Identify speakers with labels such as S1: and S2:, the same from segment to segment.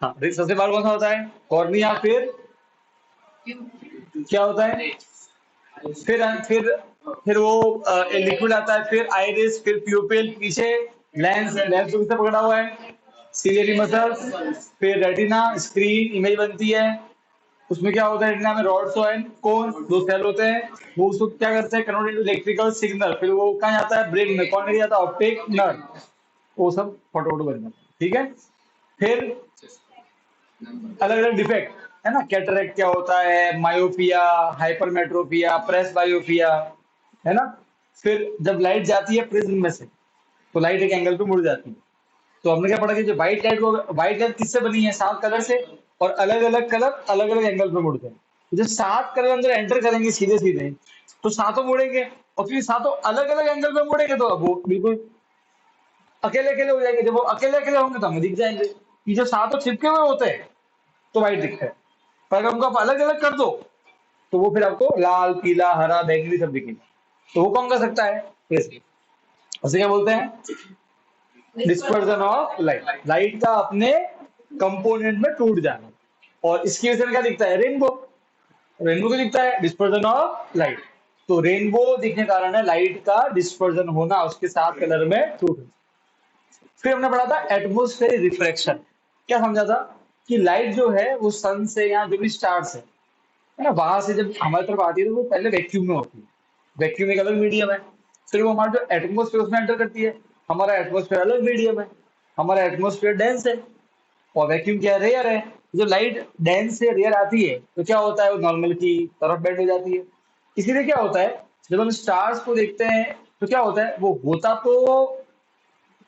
S1: हाँ, सबसे बाहर कौन सा होता है? कॉर्निया, फिर क्या होता है? फिर वो लिक्विड आता है, फिर आइरिस, फिर प्यूपिल, पीछे लेंस। लेंस को किससे पकड़ा हुआ है? Ciliary muscles. फिर रेटिना, स्क्रीन, इमेज बनती है। उसमें क्या होता है? रेटिना में रॉड्स एंड कोन, दो सेल होते हैं। वो उसको क्या करते हैं? Convert into electrical signal. फिर वो कहाँ जाता है? ब्रेन में। कौन लेके जाता है? Optic nerve. वो सब फोटो वोटो बन जाता है। ठीक है। फिर अलग अलग डिफेक्ट है ना, कैटरेक्ट क्या होता है, मायोपिया, हाइपरमेट्रोपिया, प्रेस बायोपिया, है ना। फिर जब लाइट जाती है प्रिज्म में से, तो लाइट एक एंगल पे मुड़ जाती है। तो हमने क्या पढ़ा कि जो व्हाइट लाइट को, व्हाइट लाइट किससे बनी है? 7 कलर से। और अलग अलग कलर अलग अलग एंगल पे मुड़ते हैं। तो जब 7 कलर अंदर एंटर करेंगे सीधे सीधे, तो सातों मुड़ेंगे। और फिर सातों अलग अलग एंगल पे मुड़ेंगे, तो अब वो बिल्कुल अकेले अकेले हो जाएंगे। जब वो अकेले अकेले होंगे तो हमें दिख जाएंगे। ये जो सातों चिपके हुए होते हैं तो व्हाइट दिखता है। पर अगर उनको आप अलग अलग कर दो, तो वो फिर आपको लाल, पीला, हरा, बैंगनी सब दिखेगा। तो वो कौन कर सकता है? उसे क्या बोलते हैं? Dispersion of light. लाइट का अपने कंपोनेंट में टूट जाना। और इसकी वजह से क्या दिखता है? रेनबो। रेनबो को दिखता है डिस्पर्जन ऑफ लाइट। तो रेनबो दिखने का कारण है लाइट का डिस्पर्जन होना, उसके 7 कलर में टूटना। फिर हमने पढ़ा था एटमोस्फेरिक रिफ्रैक्शन। क्या समझा था? कि लाइट जो है वो सन से या जो भी स्टार्स है ना, वहां से जब हमारी तरफ आती है तो वो पहले वैक्यूम में होती है। वैक्यूम एक अलग मीडियम है। फिर वो हमारा जो एटमोस्फेयर उसमें एंटर करती है। हमारा एटमोस्फेयर अलग मीडियम है। हमारा एटमोस्फेयर डेंस है। और वैक्यूम क्या है? रेयर है। जो लाइट डेंस से रेयर आती है तो क्या होता है? वो नॉर्मल की तरफ बेंड हो जाती है। इसीलिए क्या होता है, जब हम स्टार्स को देखते हैं तो क्या होता है? वो होता तो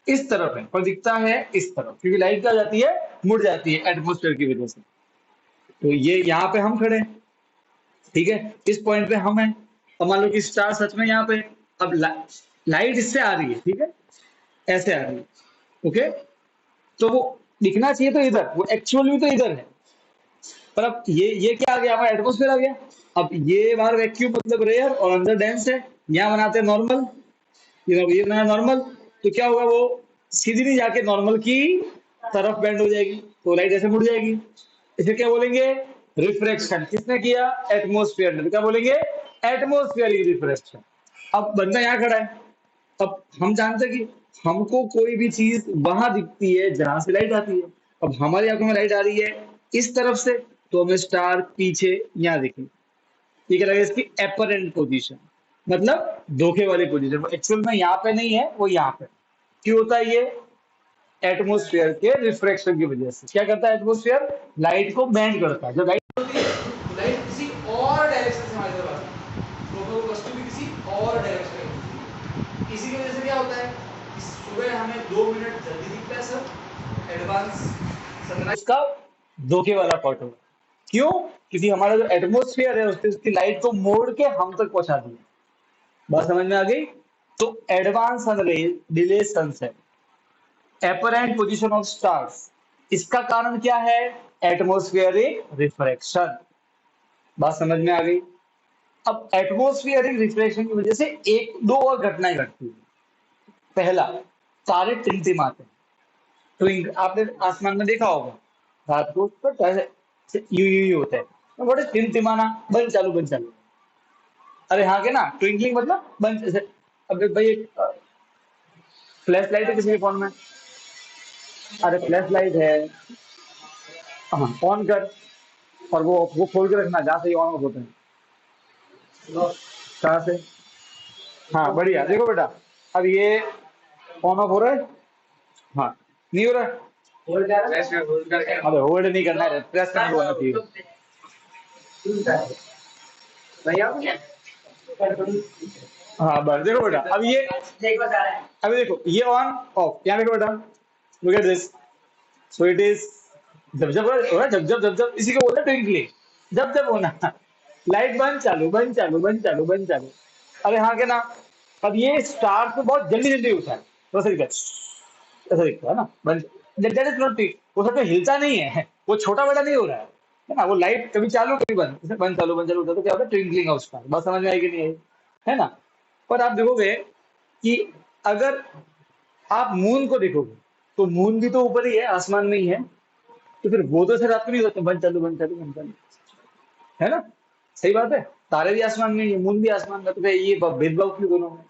S1: इस तरफ है पर दिखता है इस तरफ, क्योंकि लाइट क्या हो जाती है? मुड़ जाती है एटमोस्फेयर की वजह से। तो ये यहाँ पे हम खड़े हैं। ठीक है। इस पॉइंट पे हम हैं। अब मान लो कि स्टार सच में यहाँ पे। अब लाइट इससे आ रही है, ठीक है, ऐसे आ रही है। ओके। तो वो दिखना चाहिए तो इधर, वो एक्चुअल में तो इधर है। पर अब ये क्या आ गया? हमारा एटमोस्फेयर आ गया। अब ये बाहर वैक्यूम मतलब रेयर और अंदर डेंस है। यहाँ बनाते हैं नॉर्मल। ये बना नॉर्मल। तो क्या होगा? वो सीधी नहीं जाके नॉर्मल की तरफ बेंड हो जाएगी, तो लाइट ऐसे मुड़ जाएगी। इसे क्या बोलेंगे? रिफ्रैक्शन। किसने किया? एटमोस्फेयर ने। तो क्या बोलेंगे? Atmospheric refraction. अब बंदा यहाँ खड़ा है। अब हम जानते हैं कि हमको कोई भी चीज वहां दिखती है जहां से लाइट आती है। अब हमारी आंखों में लाइट आ रही है इस तरफ से, तो हमें स्टार पीछे यहाँ दिखेगी। ये क्या लगेगा? इसकी एपरेंट पोजीशन, मतलब धोखे वाली पोजीशन। वो एक्चुअल में यहाँ पे नहीं है, वो यहाँ पे। क्यों होता है ये? एटमोस्फेयर के रिफ्रैक्शन की वजह से। क्या करता है एटमोस्फेयर? लाइट को बैंड करता है। जब लाइट होती है तो लाइट किसी और डायरेक्शन से हमारी तरफ आती है, तो वो वस्तु भी किसी और डायरेक्शन में होती है। इसी की वजह से क्या होता है कि सुबह हमें 2 मिनट जल्दी दिखता है सब, एडवांस सनराइज का धोखे वाला फोटो। क्यों? क्योंकि हमारा जो एटमोस्फेयर है उसने उसकी लाइट को मोड़ के हम तक पहुंचा दिया। बात समझ में आ गई? तो एडवांस सन रे, delay sunset, apparent position of stars, इसका कारण क्या है? Atmospheric refraction. बात समझ में आ गई? अब एटमोस्फियरिक रिफ्लेक्शन की वजह से एक दो और घटनाएं घटती है। पहला, तारे टिमटिमाते हैं। आपने आसमान में देखा होगा रात को तो ऐसे यू होता है। तो व्हाट इज टिमटिमाना? बंद चालू बंद चालू। अरे हाँ के ना, ट्विंकलिंग मतलब बंद ऐसे। अब भाई फ्लैश लाइट है किसी के फोन में? अरे फ्लैश लाइट है, हाँ ऑन कर। और वो खोल के रखना जहाँ से ही ऑन ऑफ होते हैं। कहाँ से? हाँ बढ़िया, देखो बेटा। अब ये ऑन ऑफ हो रहा है। हाँ, नहीं हो रहा है। अबे होल्ड नहीं करना है, प्रेस करना होना चाहिए। हाँ बस देखो बेटा, अब ये अभी देखो ये ऑन ऑफ, यहाँ देखो बेटा, look at this. So it is जब जब हो रहा है, जब जब इसी को बोलते हैं ट्विंकलिंग। जब जब होना, लाइट बंद चालू बंद चालू बंद चालू बंद चालू। अरे हाँ के ना। अब ये स्टार तो बहुत जल्दी जल्दी होता है, तो ऐसा दिखता है, ऐसा दिखता है ना बंद। दैट इज नॉट, वो सब तो हिलता नहीं है, वो छोटा बड़ा नहीं हो रहा है ना। वो लाइट कभी चालू कभी बंद, जैसे बंद चालू होता है, तो क्या होता है? Twinkling of star. बात समझ में आएगी नहीं आई? है ना। पर आप देखोगे कि अगर आप मून को देखोगे तो मून भी तो ऊपर ही है, आसमान में ही है। तो फिर वो तो ऐसे रात को नहीं होते, बंद चालू बंद चालू बंद चालू, है ना? सही बात है। तारे भी आसमान में ही है, मून भी आसमान में, तो फिर ये भेदभाव क्यों दोनों में?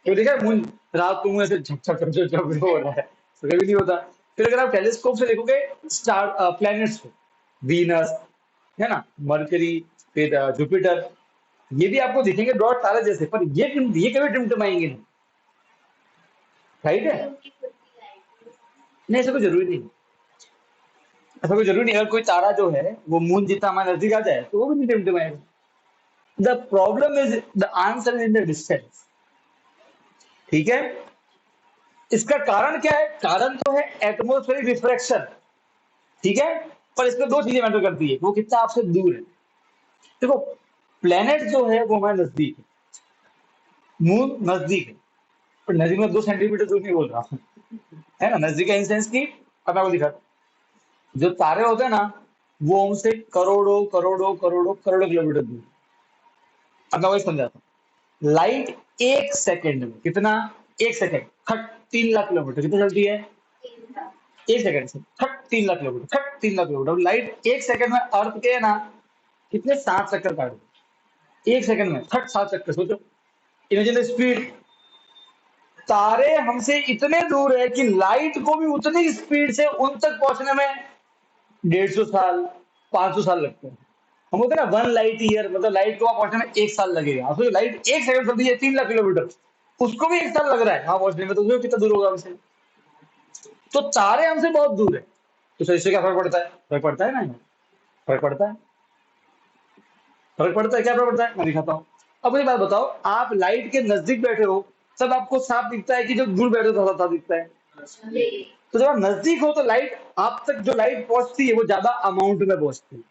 S1: तो देखा है, मून रात को मुंह ऐसे झप झप झप झप झप हो रहा है, तो कभी नहीं होता। फिर अगर आप टेलीस्कोप से देखोगे स्टार प्लैनेट्स को, वीनस, है ना, मरकरी, फिर जुपिटर, ये भी आपको दिखेंगे डॉट तारे जैसे, पर ये कभी टिमटिमाएंगे नहीं, राइट है? नहीं, ऐसा कोई जरूरी नहीं, ऐसा कोई जरूरी नहीं। अगर कोई तारा जो है वो मून जितना हमारे नजदीक आ जाए तो वो भी नहीं टिमटिमाएगा। The problem is, the answer is in the distance, ठीक है? इसका कारण क्या है? कारण तो है एटमोस्फेरिक रिफ्रैक्शन, ठीक है? पर इसमें दो चीजें मैटर करती है, वो कितना आपसे दूर है। देखो, प्लेनेट जो है वो हमारे नजदीक है, मून नजदीक है, पर नजदीक में 2 सेंटीमीटर दूर नहीं बोल रहा हूँ, है ना? नजदीक का इन सेंस की, अब मैं आपको दिखाता हूं। जो तारे होते हैं ना, वो हमसे करोड़ों करोड़ों करोड़ों करोड़ों किलोमीटर दूर। अब मैं वही समझाता हूँ। लाइट एक सेकंड में कितना? एक सेकंड खट 3 लाख किलोमीटर कितना चलती है? एक सेकंड से खट 3 लाख किलोमीटर, खट 3 लाख किलोमीटर। लाइट एक सेकंड में अर्थ के ना कितने 7 चक्कर काट दो, एक सेकंड में खट 7 चक्कर, सोचो, इमेजिन द स्पीड। तारे हमसे इतने दूर है कि लाइट को भी उतनी स्पीड से उन तक पहुंचने में 150 साल, 500 साल लगते हैं। हम बोलते हैं ना 1 लाइट ईयर, मतलब लाइट को वहां पहुंचने में 1 साल लगेगा। आप सोचो, लाइट एक सेकंड चलती है 3 लाख किलोमीटर, उसको भी 1 साल लग रहा है वहां पहुंचने में, तो उसमें कितना दूर होगा हमसे? तो तारे हमसे बहुत दूर है। तो इससे क्या फर्क पड़ता है? फर्क पड़ता है ना, फर्क पड़ता है, फर्क पड़ता है। क्या फर्क पड़ता है? मैं दिखाता हूँ। अब मुझे बात बताओ, आप लाइट के नजदीक बैठे हो तब आपको साफ दिखता है कि जो दूर बैठे हो थोड़ा दिखता है? तो जब आप नजदीक हो तो लाइट आप तक, जो लाइट पहुंचती है वो ज्यादा अमाउंट में पहुंचती है।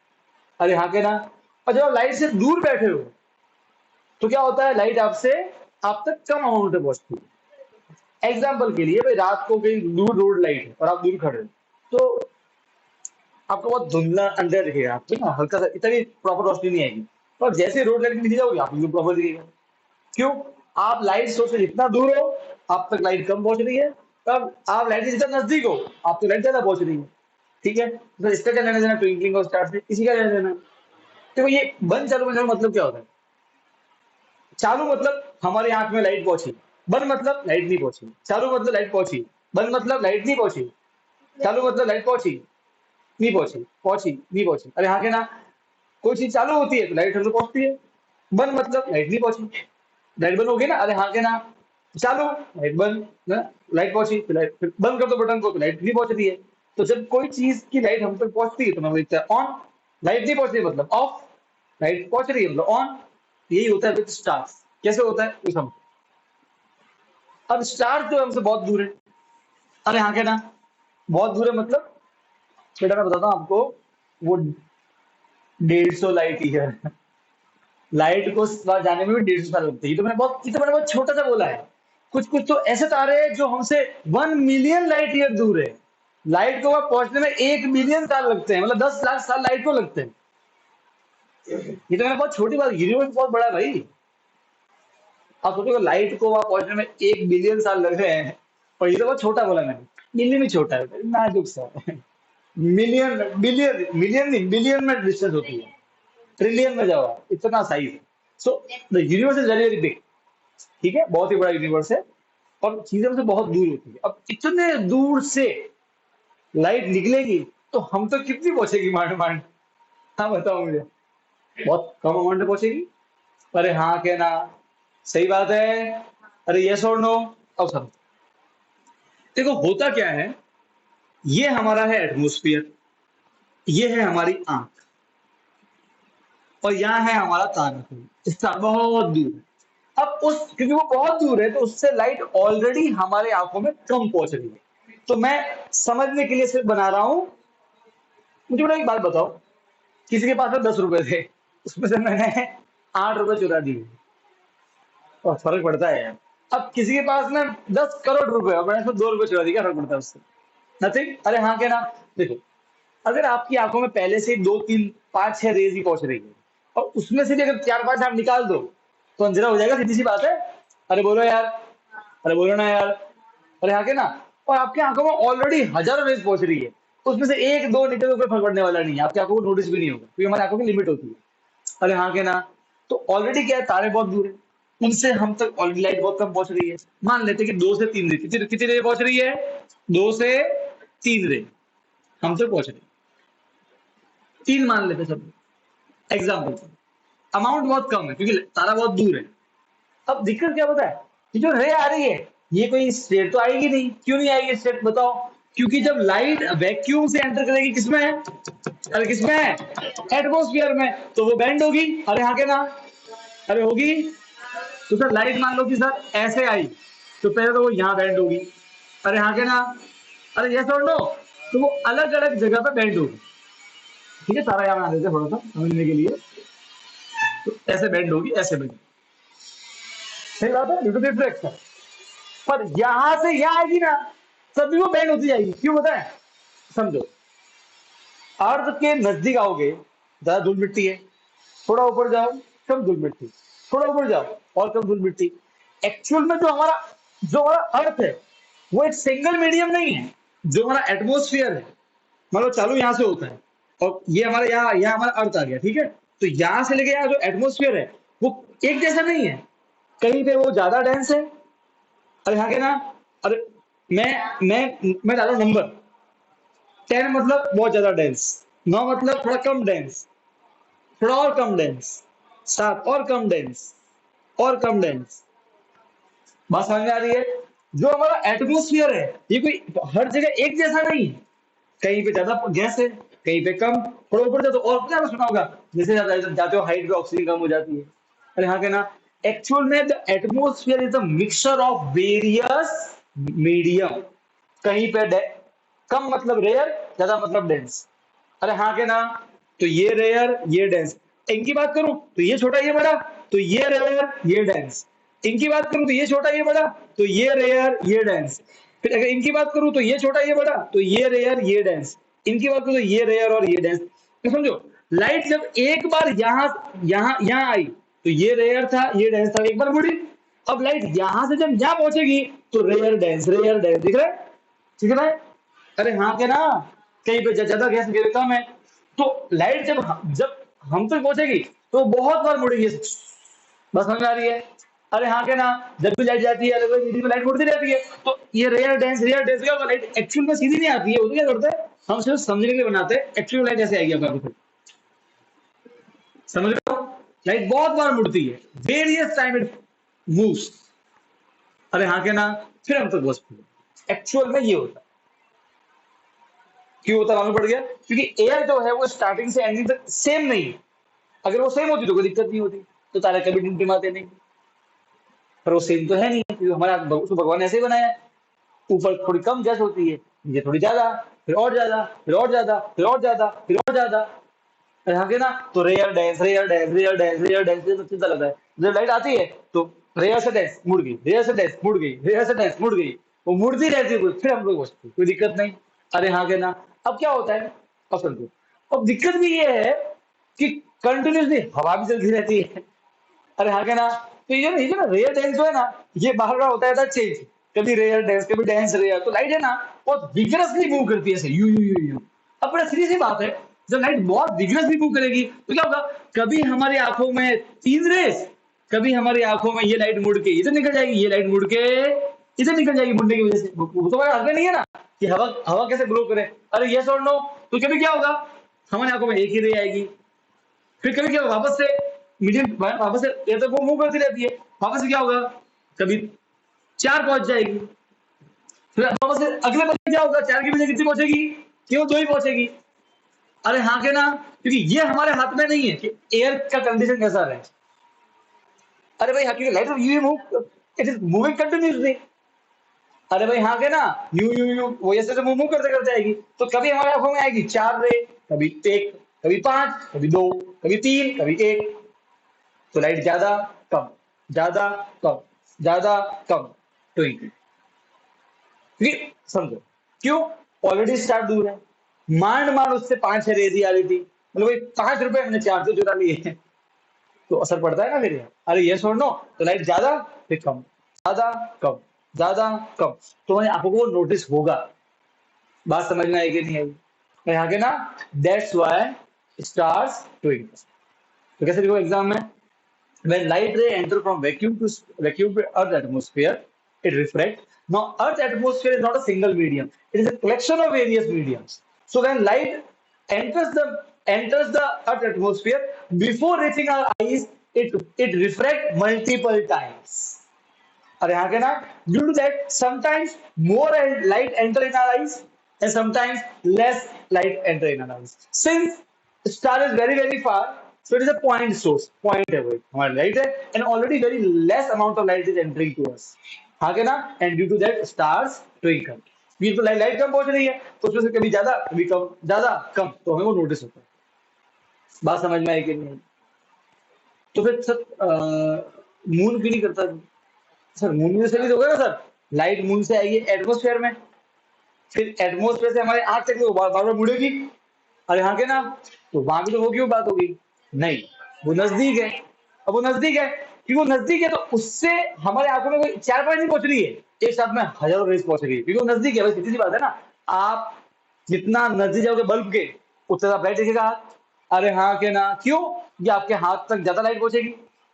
S1: अरे हाँ के ना? और जब आप लाइट से दूर बैठे हो तो क्या होता है? लाइट आपसे, आप तक कम अमाउंट में पहुंचती है। एग्जाम्पल के लिए, भाई रात को कहीं दूर रोड लाइट है और आप दूर खड़े हो, तो आपको बहुत धुंधला अंदर दिखेगा, आपको ना हल्का सा, इतनी प्रॉपर रोशनी नहीं आएगी। पर जैसे रोड लाइट के नीचे जाओगे आपको प्रॉपर दिखेगा। क्यों? आप लाइट सोर्स से जितना दूर हो आप तक लाइट कम पहुंच रही है, तब आप लाइट से जितना नजदीक हो आप तो लाइट ज्यादा पहुंच रही है, ठीक है? तो इसका क्या लेना देना ट्विंकलिंग और स्टार से? इसी का लेना देना। देखो, ये बंद चालू बंद चालू मतलब क्या होता है? चालू मतलब हमारे आंख में लाइट पहुंची, बंद मतलब लाइट नहीं पहुंची। चालू मतलब लाइट पहुंची, बंद मतलब लाइट नहीं पहुंची। चालू मतलब लाइट पहुंची, नहीं पहुंची, पहुंची नहीं पहुंची। अरे हाँ के ना? कोई चीज चालू होती है तो लाइट हम पहुंचती है, बंद मतलब लाइट नहीं पहुंची, लाइट बंद होगी ना? अरे हाँ के ना? चालू, लाइट बंद ना, लाइट पहुंची, फिर लाइट, फिर बंद कर दो बटन को तो लाइट नहीं पहुंच रही है। तो जब कोई चीज की लाइट हम तक पहुंचती है तो हम देखते हैं ऑन, लाइट नहीं पहुंच रही मतलब ऑफ, लाइट पहुंच रही है मतलब ऑन। यही होता है विद स्टार्स। कैसे होता है ये समझो। अब स्टार जो है हमसे बहुत दूर है, अरे हाँ के ना? बहुत दूर है मतलब, बेटा मैं बताता हूँ आपको, वो 150 लाइट ईयर, लाइट को जाने में भी 150 साल लगते हैं। ये तो मैंने बहुत छोटा सा बोला है। कुछ कुछ तो ऐसे तारे हैं जो हमसे 1 मिलियन लाइट ईयर दूर है, लाइट को वहां पहुंचने में 1 मिलियन साल लगते हैं, मतलब 10 लाख साल लाइट को लगते हैं। ये तो मैंने बहुत छोटी बात, यूनिवर्स बहुत बड़ा है भाई। आप सोचो लाइट को वहां पहुंचने में 1 बिलियन साल लग रहे हैं, और ये तो बहुत छोटा बोला मैंने, मिलियन ही छोटा है, नाजुक सा है। मिलियन, बिलियन, मिलियन नहीं, बिलियन में डिस्टेंस होती है, ट्रिलियन में जाओ आप, इतना साइज है। So the universe is very very big, ठीक है? बहुत ही बड़ा यूनिवर्स है, और चीजें हमसे बहुत दूर होती है। अब इतने दूर से लाइट निकलेगी तो हम तो कितनी पहुंचेगी मांड मांड? हाँ बताओ मुझे। बहुत कम अमाउंट में पहुंचेगी। अरे हाँ क्या ना? सही बात है। अरे यस और नो? अब समझो, देखो होता क्या है, ये हमारा है एटमोस्फियर, ये है हमारी आंख, और यहाँ है हमारा तारा, इसका बहुत दूर है। अब उस, क्योंकि वो बहुत दूर है तो उससे लाइट ऑलरेडी हमारे आंखों में कम पहुंच रही है। तो मैं समझने के लिए सिर्फ बना रहा हूं। मुझे बड़ा एक बात बताओ, किसी के पास में 10 रुपए थे, उसमें से मैंने 8 रुपए चुरा दिए, और फर्क पड़ता है यार। अब किसी के पास में 10 करोड़ रुपए और मैंने उसमें 2 रुपए चुरा दिए, क्या फर्क पड़ता है उससे? नथिंग। अरे हाँ क्या ना? देखो, अगर आपकी आंखों में पहले से 2 3 5 6 रेज ही पहुंच रही है, और उसमें से भी अगर 4 5 आप निकाल दो तो अंधेरा हो जाएगा, सीधी सी बात है। अरे बोलो यार, अरे बोलो ना यार। अरे हाँ के ना? और आपकी आंखों में ऑलरेडी हजारों रेज पहुंच रही है, उसमें से एक दो निकल तो कोई फर्क पड़ने वाला नहीं है, आपकी आंखों को नोटिस भी नहीं होगा, क्योंकि हमारी आंखों की लिमिट होती है। अरे हाँ के ना, तो ऑलरेडी क्या है, तारे बहुत दूर है, उनसे हम तक ऑलरेडी लाइट बहुत कम पहुंच रही है। मान लेते हैं कि 2 से 3 रे, कितनी कितनी रे पहुंच रही है, 2 से 3 रे हम तक पहुंच रही है, 3 मान लेते हैं सब एग्जाम्पल। अमाउंट बहुत कम है क्योंकि तारा बहुत दूर है। अब दिक्कत क्या पता है, कि जो रे आ रही है ये कोई स्टेट तो आएगी नहीं। क्यों नहीं आएगी स्टेट बताओ? क्योंकि जब लाइट वैक्यूम से एंटर करेगी किसमें है, अरे किसमें है, एटमोस्फियर में, तो वो बैंड होगी। अरे हाँ के ना, अरे होगी। तो सर लाइट मान लो कि सर ऐसे आई, तो पहले तो वो यहाँ बैंड होगी। अरे हाँ के ना, अरे ये समझ लो, तो वो अलग अलग जगह पे बैंड होगी। ठीक है, सारा यहाँ बना देते थोड़ा सा समझने के लिए। तो ऐसे बैंड होगी, ऐसे बैंड, सही बात है, ड्यू टू रिफ्लेक्शन। पर यहां से यहां आएगी ना, तभी वो बैंड होती जाएगी। क्यों बताएं, समझो। अर्थ के नजदीक आओगे, ज्यादा धूल मिट्टी है, थोड़ा ऊपर जाओ कम धूल मिट्टी, थोड़ा ऊपर जाओ और कम धूल मिट्टी। एक्चुअल में जो हमारा अर्थ है वो एक सिंगल मीडियम नहीं है। जो हमारा एटमोस्फियर है, मतलब चालू यहां से होता है, और ये हमारे यहाँ यहाँ हमारा अर्थ आ गया, ठीक है। तो यहां से लेके यहाँ जो एटमोस्फियर है वो एक जैसा नहीं है, कहीं पे वो ज्यादा डेंस है। अरे हाँ के ना, अरे मैं डाला नंबर 10 मतलब बहुत ज्यादा डेंस, 9 मतलब थोड़ा कम डेंस, थोड़ा और कम डेंस, 7 और कम डेंस, और कम डेंस। बात समझ में आ रही है? जो हमारा एटमोस्फियर है ये कोई हर जगह एक जैसा नहीं है, कहीं पे ज्यादा गैस है, कहीं पे कम। थोड़ा ऊपर जाओ तो और क्या सुना होगा, जैसे जाते हो हाइट पे ऑक्सीजन कम हो जाती है। अरे हाँ के ना, एक्चुअल में the atmosphere is the mixture of various medium. कहीं पे कम मतलब रेयर, ज्यादा मतलब डेंस। अरे हाँ के ना, तो ये रेयर ये डेंस। इनकी बात करूं तो ये छोटा ये बड़ा, तो ये रेयर ये डेंस। इनकी बात करूं तो ये छोटा ये बड़ा, तो ये रेयर ये डेंस। फिर अगर इनकी बात करूं तो ये छोटा ये बड़ा, तो ये रेयर ये डेंस। इनकी बात करूं तो ये रेयर और ये डेंस। तो समझो, लाइट जब एक बार यहां यहां यहां आई तो ये रेयर था ये डेंस था, एक बार मुड़ी। अब लाइट यहां से जब यहां पहुंचेगी तो रेयर डेंस दिख रहा है, ठीक है भाई? अरे हाँ के ना, कहीं पे ज्यादा गैस कहीं पे कम है। तो लाइट जब हम तक पहुंचेगी तो बहुत बार मुड़ेगी, बस समझ में आ रही है? अरे हाँ के ना, जब भी लाइट जाती है अलग अलग मीडियम में लाइट मुड़ती रहती है, तो ये रेयर डेंस क्या होगा, लाइट एक्चुअल में सीधी नहीं आती है, वो तो क्या करता है, हम सिर्फ समझने के लिए बनाते हैं। एक्चुअल लाइट ऐसे आएगी आपका, समझ रहे हो? लाइट बहुत बार मुड़ती है, वेरियस टाइम इट मूव्स। अरे हाँ के ना, फिर हम तक पहुंचती है। एक्चुअल में ये होता है। क्यों होता मालूम पड़ गया? क्योंकि एयर जो है वो स्टार्टिंग से एंडिंग तक सेम नहीं है। अगर वो सेम होती तो कोई दिक्कत नहीं होती, तो तारे कभी टिमटिमाते नहीं। पर वो सेम तो है नहीं, क्योंकि हमारा उसको भगवान ने ऐसे ही बनाया है। ऊपर थोड़ी कम गैस होती है, नीचे थोड़ी ज्यादा, फिर और ज्यादा, फिर और ज्यादा, फिर और ज्यादा, फिर और ज्यादा। यहाँ के ना, तो रेयर डेंस तो चिंता लगता है। जब लाइट आती है तो रेयर से डेंस मुड़ गई, रेयर से डेंस मुड़ गई, रेयर से डेंस मुड़ गई, वो मुड़ती रहती है, फिर हम लोग पहुंचते, कोई दिक्कत नहीं। अरे हाँ के ना, अब क्या होता है, अब समझो। अब दिक्कत भी ये है कि कंटिन्यूसली हवा भी चलती रहती है। अरे हाँ के ना, तो ये ना रेयर डेंस जो है ना, ये बाहर का होता है चेंज, कभी रेयर डेंस कभी डेंस रेयर। तो लाइट है ना बहुत विगरसली मूव करती है ऐसे, यू यू यू यू। अब बड़ा सीधी सी बात है, जब लाइट बहुत विगरसली मूव करेगी तो क्या होगा, कभी हमारी आंखों में 3 रेस, कभी हमारी आंखों में ये लाइट मुड़ के इधर निकल जाएगी, ये लाइट मुड़ के इधर निकल जाएगी, मुड़ने की वजह से। वो तो हमारे हाथ में नहीं है ना कि हवा हवा कैसे ग्लो करे। अरे ये और नो, तो कभी क्या होगा, हमारी आंखों में एक ही रे आएगी, फिर कभी क्या वापस से मीडियम वापस से ये तो वो मूव करती रहती है, वापस से क्या होगा, कभी 4 पहुंच जाएगी, फिर वापस से अगले बजे क्या होगा, 4 की बजाय कितनी पहुंचेगी, केवल 2 ही पहुंचेगी। अरे हाँ के ना, क्योंकि ये हमारे हाथ में नहीं है कि एयर का कंडीशन कैसा रहे। अरे भाई क्योंकि light you move, it is moving continuously. अरे भाई हाँ के ना, यू यू यू वो ऐसे मूव करते करते आएगी, तो कभी हमारे आंखों में आएगी 4 रे, कभी 1, कभी 5, कभी 2, कभी 3, कभी 1। तो लाइट ज्यादा कम, ज्यादा कम, ज्यादा कम, ट्विंकल। समझो क्यों, ऑलरेडी स्टार दूर है, मांड मांड उससे 5-6 रेती आ रही थी, मतलब भाई 5 रुपए हमने 400 चुरा लिए, तो असर पड़ता है ना मेरे यहाँ। अरे ये सुनो, तो लाइट ज्यादा फिर कम, ज्यादा कम, ज्यादा कम, तो वही आपको नोटिस होगा। बात समझ में आएगी नहीं आएगी? यहाँ के ना, दैट्स व्हाई स्टार्स ट्विंकल। तो कैसे लिखो एग्जाम में, when light ray enter from vacuum to earth atmosphere, it refract. Now earth atmosphere is not a single medium, it is a collection of various mediums. So when light enters the earth atmosphere, before reaching our eyes, it refract multiple times. और यहाँ के ना, due to that sometimes more light enter in our eyes and sometimes less light enter in our eyes. Since star is very far, so it is a point source, point है वो हमारे light है, and already very less amount of light is entering to us. हाँ के ना, and due to that stars twinkle. ये तो light कम पहुंच रही है, तो उसमें से कभी ज्यादा कभी कम, ज्यादा कम, तो हमें वो नोटिस होता है। बात समझ में आई कि नहीं? तो फिर सर मून क्यों नहीं करता? सर मून से भी तो होगा ना सर, लाइट मून से आएगी एटमोस्फेयर में, फिर एटमोस्फेयर से हमारे आंख तक वो बार बार मुड़ेगी, और यहाँ के ना, तो वहां भी तो वो क्यों बात होगी? नहीं, वो नजदीक है। अब वो नजदीक है, क्योंकि वो नजदीक है, तो उससे हमारे आंखों में कोई चार पांच नहीं पहुंच रही है, एक साथ में हजारों रेस पहुंच रही है, क्योंकि वो नजदीक है। बस सीधी सी बात है ना, आप जितना नजदीक जाओगे बल्ब के, उतना ज्यादा ब्राइट दिखेगा हाथ। अरे हाँ के ना, क्यों? ये आपके हाथ तक ज्यादा लाइट पहुंचेगी।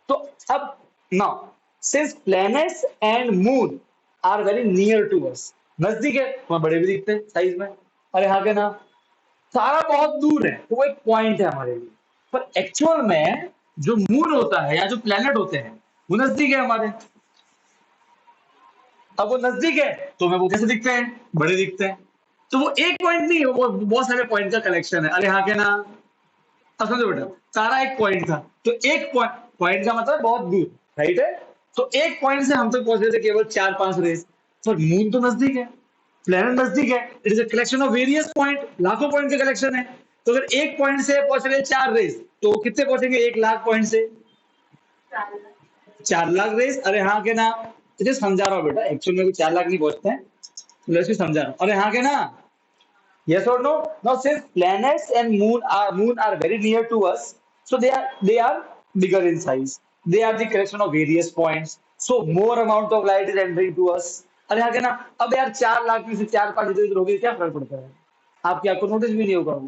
S1: तो अब now, since planets and moon are very near to us, नजदीक है, वहां बड़े भी दिखते हैं साइज में। अरे हाँ के ना, सारा बहुत दूर है, तो वो एक पॉइंट है हमारे लिए। पर एक्चुअल में जो मून होता है या जो प्लेनेट होते हैं, वो नजदीक है हमारे। अब वो नजदीक है, तो हमें वो कैसे दिखते हैं? बड़े दिखते हैं। तो वो एक पॉइंट नहीं है, वो बहुत सारे पॉइंट का कलेक्शन है। अरे हाँ के ना, अब समझो बेटा, सारा एक पॉइंट था, तो एक पॉइंट, पॉइंट का मतलब बहुत दूर, राइट है। तो एक पॉइंट से हम तक पहुंच रहे थे केवल चार पांच रेस, पर मून तो नजदीक है, प्लेनेट नजदीक है, it is a collection of various point, लाखों पॉइंट का कलेक्शन है। तो अगर एक पॉइंट से पहुंच रहे चार रेस, तो कितने पहुंचेंगे एक लाख पॉइंट से? 4 लाख रेस। अरे हाँ के ना, तुझे समझा रहा हूँ बेटा, एक्चुअल में 4 लाख नहीं पहुंचते हैं, तो मैं इसको समझा रहा हूँ। अरे हाँ के ना, yes or no? Now since planets and moon are very near to us, so they are bigger in size, they are the collection of various points, so more amount of light is entering to us. अरे हाँ के ना, अब यार 4 लाख में से चार पांच इधर उधर हो गए, क्या फर्क पड़ता है? आपकी आपको नोटिस भी नहीं होगा।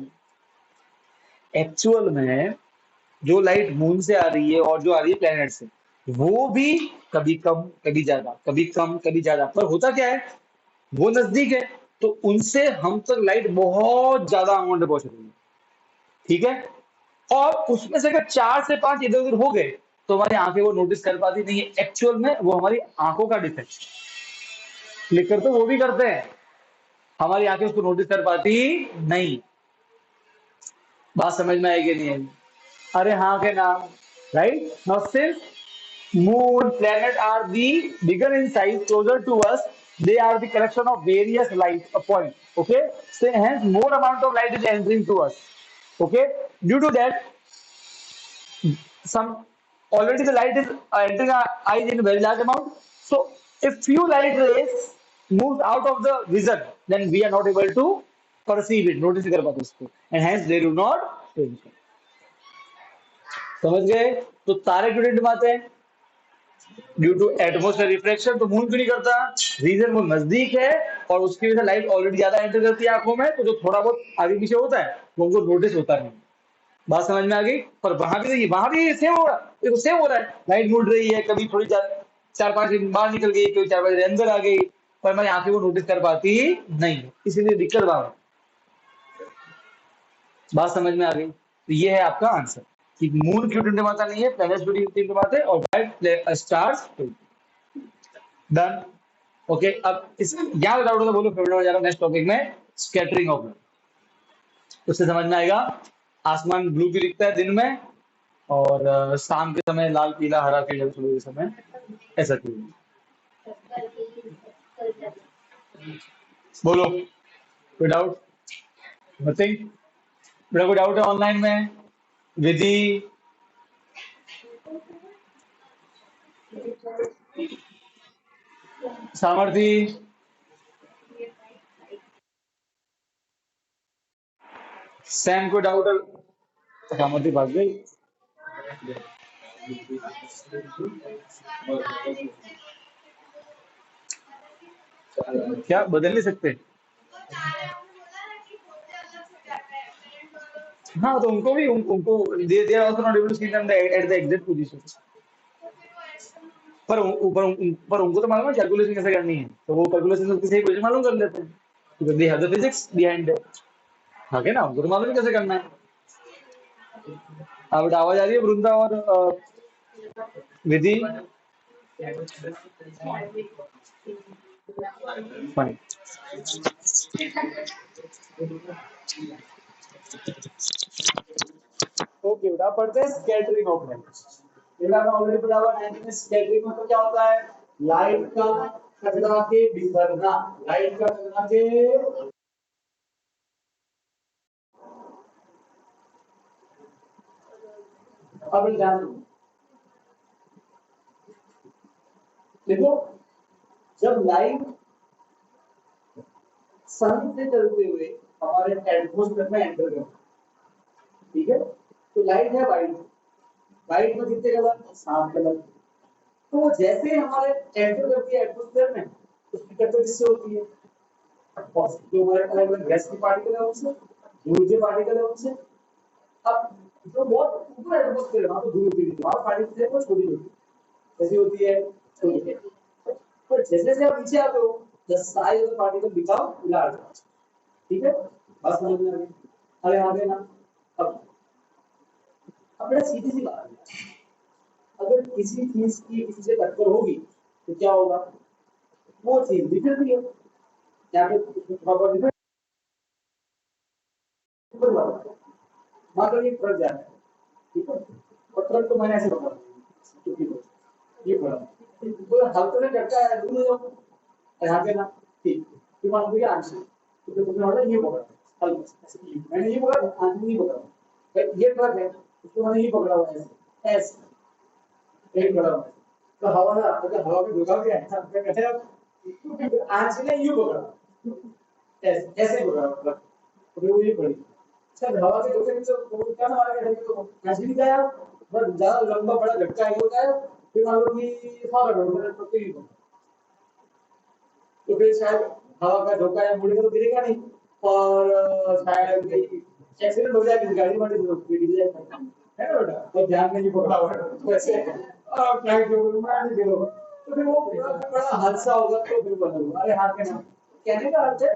S1: एक्चुअल में जो लाइट मून से आ रही है और जो आ रही है प्लेनेट से, वो भी कभी कम कभी ज्यादा, कभी कम कभी ज्यादा, पर होता क्या है, वो नजदीक है, तो उनसे हम तक लाइट बहुत ज्यादा अमाउंट में पहुंच रही है, ठीक है। और उसमें से अगर चार से पांच इधर उधर हो गए, तो हमारी आंखें वो नोटिस कर पाती नहीं है। एक्चुअल में वो हमारी आंखों का डिफेक्ट, क्लिक कर तो वो भी करते हैं, हमारी आंखें उसको नोटिस कर पाती नहीं। बात समझ में आएगी नहीं आएगी? अरे हाँ के नाम, right. Now since moon, planet are the bigger in size, closer to us, they are the collection of various light, a point, okay, so hence more amount of light is entering to us, okay. Due to that, some already the light is entering our eyes in a very large amount, so if few light rays moves out of the vision, then we are not able to perceive it, notice कर पाते उसको, and hence they do not twinkle। समझ गए? तो तारे क्यों टिमटिमाते हैं? Due to atmosphere reflection. तो मून क्यों नहीं करता? रीजन वो नजदीक है, और उसकी वजह से लाइट ऑलरेडी ज्यादा एंटर करती है आंखों में, तो जो थोड़ा बहुत आगे पीछे होता है वो उनको नोटिस होता नहीं। बात समझ में आ गई? पर वहां भी सेम हो रहा है, देखो सेम हो रहा है, लाइट मुड़ रही है, कभी थोड़ी चार पांच दिन बाहर निकल गई, कभी 4 बजे अंदर आ गई, पर हमारी आंखें वो नोटिस कर पाती नहीं, इसीलिए दिक्कत वहां है। बात समझ में आ गई? तो ये है आपका आंसर कि मून क्यों टिमटिमाता नहीं है, प्लैनेट्स क्यों टिमटिमाते हैं, और व्हाई स्टार्स। डन। ओके, अब इस यहाँ डाउट होगा बोलो, फिर जा रहा हूँ नेक्स्ट टॉपिक में, स्कैटरिंग ऑफ लाइट। उससे समझ में आएगा आसमान ब्लू भी दिखता है दिन में, और शाम के समय लाल पीला हरा पीला, सुबह के समय ऐसा क्यों? बोलो, कोई डाउट? नथिंग? मेरा कोई डाउट है ऑनलाइन में? विधि, सामर्थी, सैम को डाउट है? सामर्थी भाग गई। क्या बदल नहीं सकते? हाँ तो उनको भी उनको they also not able to see them at the exact position. पर पर उनको तो मालूम है कैलकुलेशन कैसे करनी है, तो वो कैलकुलेशन उसकी सही पोजीशन मालूम कर लेते हैं, क्योंकि they have the physics behind it. हाँ क्या ना, उनको तो मालूम है कैसे करना है। अब बेटा आवाज आ रही है वृंदा और विधि? फाइन। ओके बेटा पढ़ते हैं स्कैटरिंग ऑफ लाइट। बेटा आपने ऑलरेडी पढ़ा हुआ 9th में, स्कैटरिंग मतलब क्या होता है? लाइट का टकरा के बिखरना, लाइट का टकरा के। अब ध्यान दो, देखो जब लाइट सन से चलते हुए हमारे एटमॉस्फेयर में एंटर करती है, ठीक है, तो लाइट है वाइट, वाइट में कितने कलर? 7 कलर। तो जैसे हमारे एंटर करती है एटमॉस्फेयर में, उसकी टक्कर किससे होती है? जो हमारे अलग अलग गैस की पार्टिकल है उनसे, धूल के पार्टिकल है उनसे। अब जो बहुत ऊपर एटमॉस्फेयर है वहां तो धूल होती है, वहां पार्टिकल है वो छोटी छोटी कैसी होती है? छोटी। पर जैसे जैसे आप नीचे आते हो, the size of the particle become large. ठीक है, बात समझ में आ गई? अरे आगे ना, अब बड़ा सीधी सी बात है, अगर किसी चीज की किसी से टक्कर होगी तो क्या होगा? वो चीज बिखर रही है, या फिर प्रॉपर बिखर, मान लो ये ट्रक जा रहा है, ठीक है, और ट्रक को मैंने ऐसे पकड़ा, ये पकड़ा, तो हल्के से झटका है, दूर हो जाओ, यहाँ पे ना, ठीक, फिर मान लो ये आंसर, तो फिर तुमने बोला ये पकड़ा, हल्के से ऐसे की, मैंने ये पकड़ा, आंसर नहीं पकड़ा, भाई ये ट्रक है, उसको मैंने ये पकड़ा हुआ है ऐसे एक बड़ा, तो हवा ना, अगर हवा में झुकाव दिया ऐसा कैसे आप आंसर ने यूं पकड़ा, ऐसे ऐसे पकड़ा मतलब, तो वो ये पड़ी, सर हवा के झोंके में तो क्या मारा गया, तो ऐसे नहीं गया, बस ज्यादा लंबा बड़ा झटका है होता है, फिर मान लो कि फॉर रोड तो ही, तो फिर शायद हवा का झोंका या मुड़ेगा तो गिरेगा नहीं, और शायद एक्सीडेंट हो जाएगा, गाड़ी वाड़ी तो गिर जाएगा, है ना बेटा, तो ध्यान नहीं पकड़ा हुआ है तो ऐसे फ्लाइट के ऊपर मार नहीं गिरो, तो फिर वो बड़ा बड़ा हादसा होगा, तो फिर बदल, अरे हाथ के नाम कहने का अर्थ है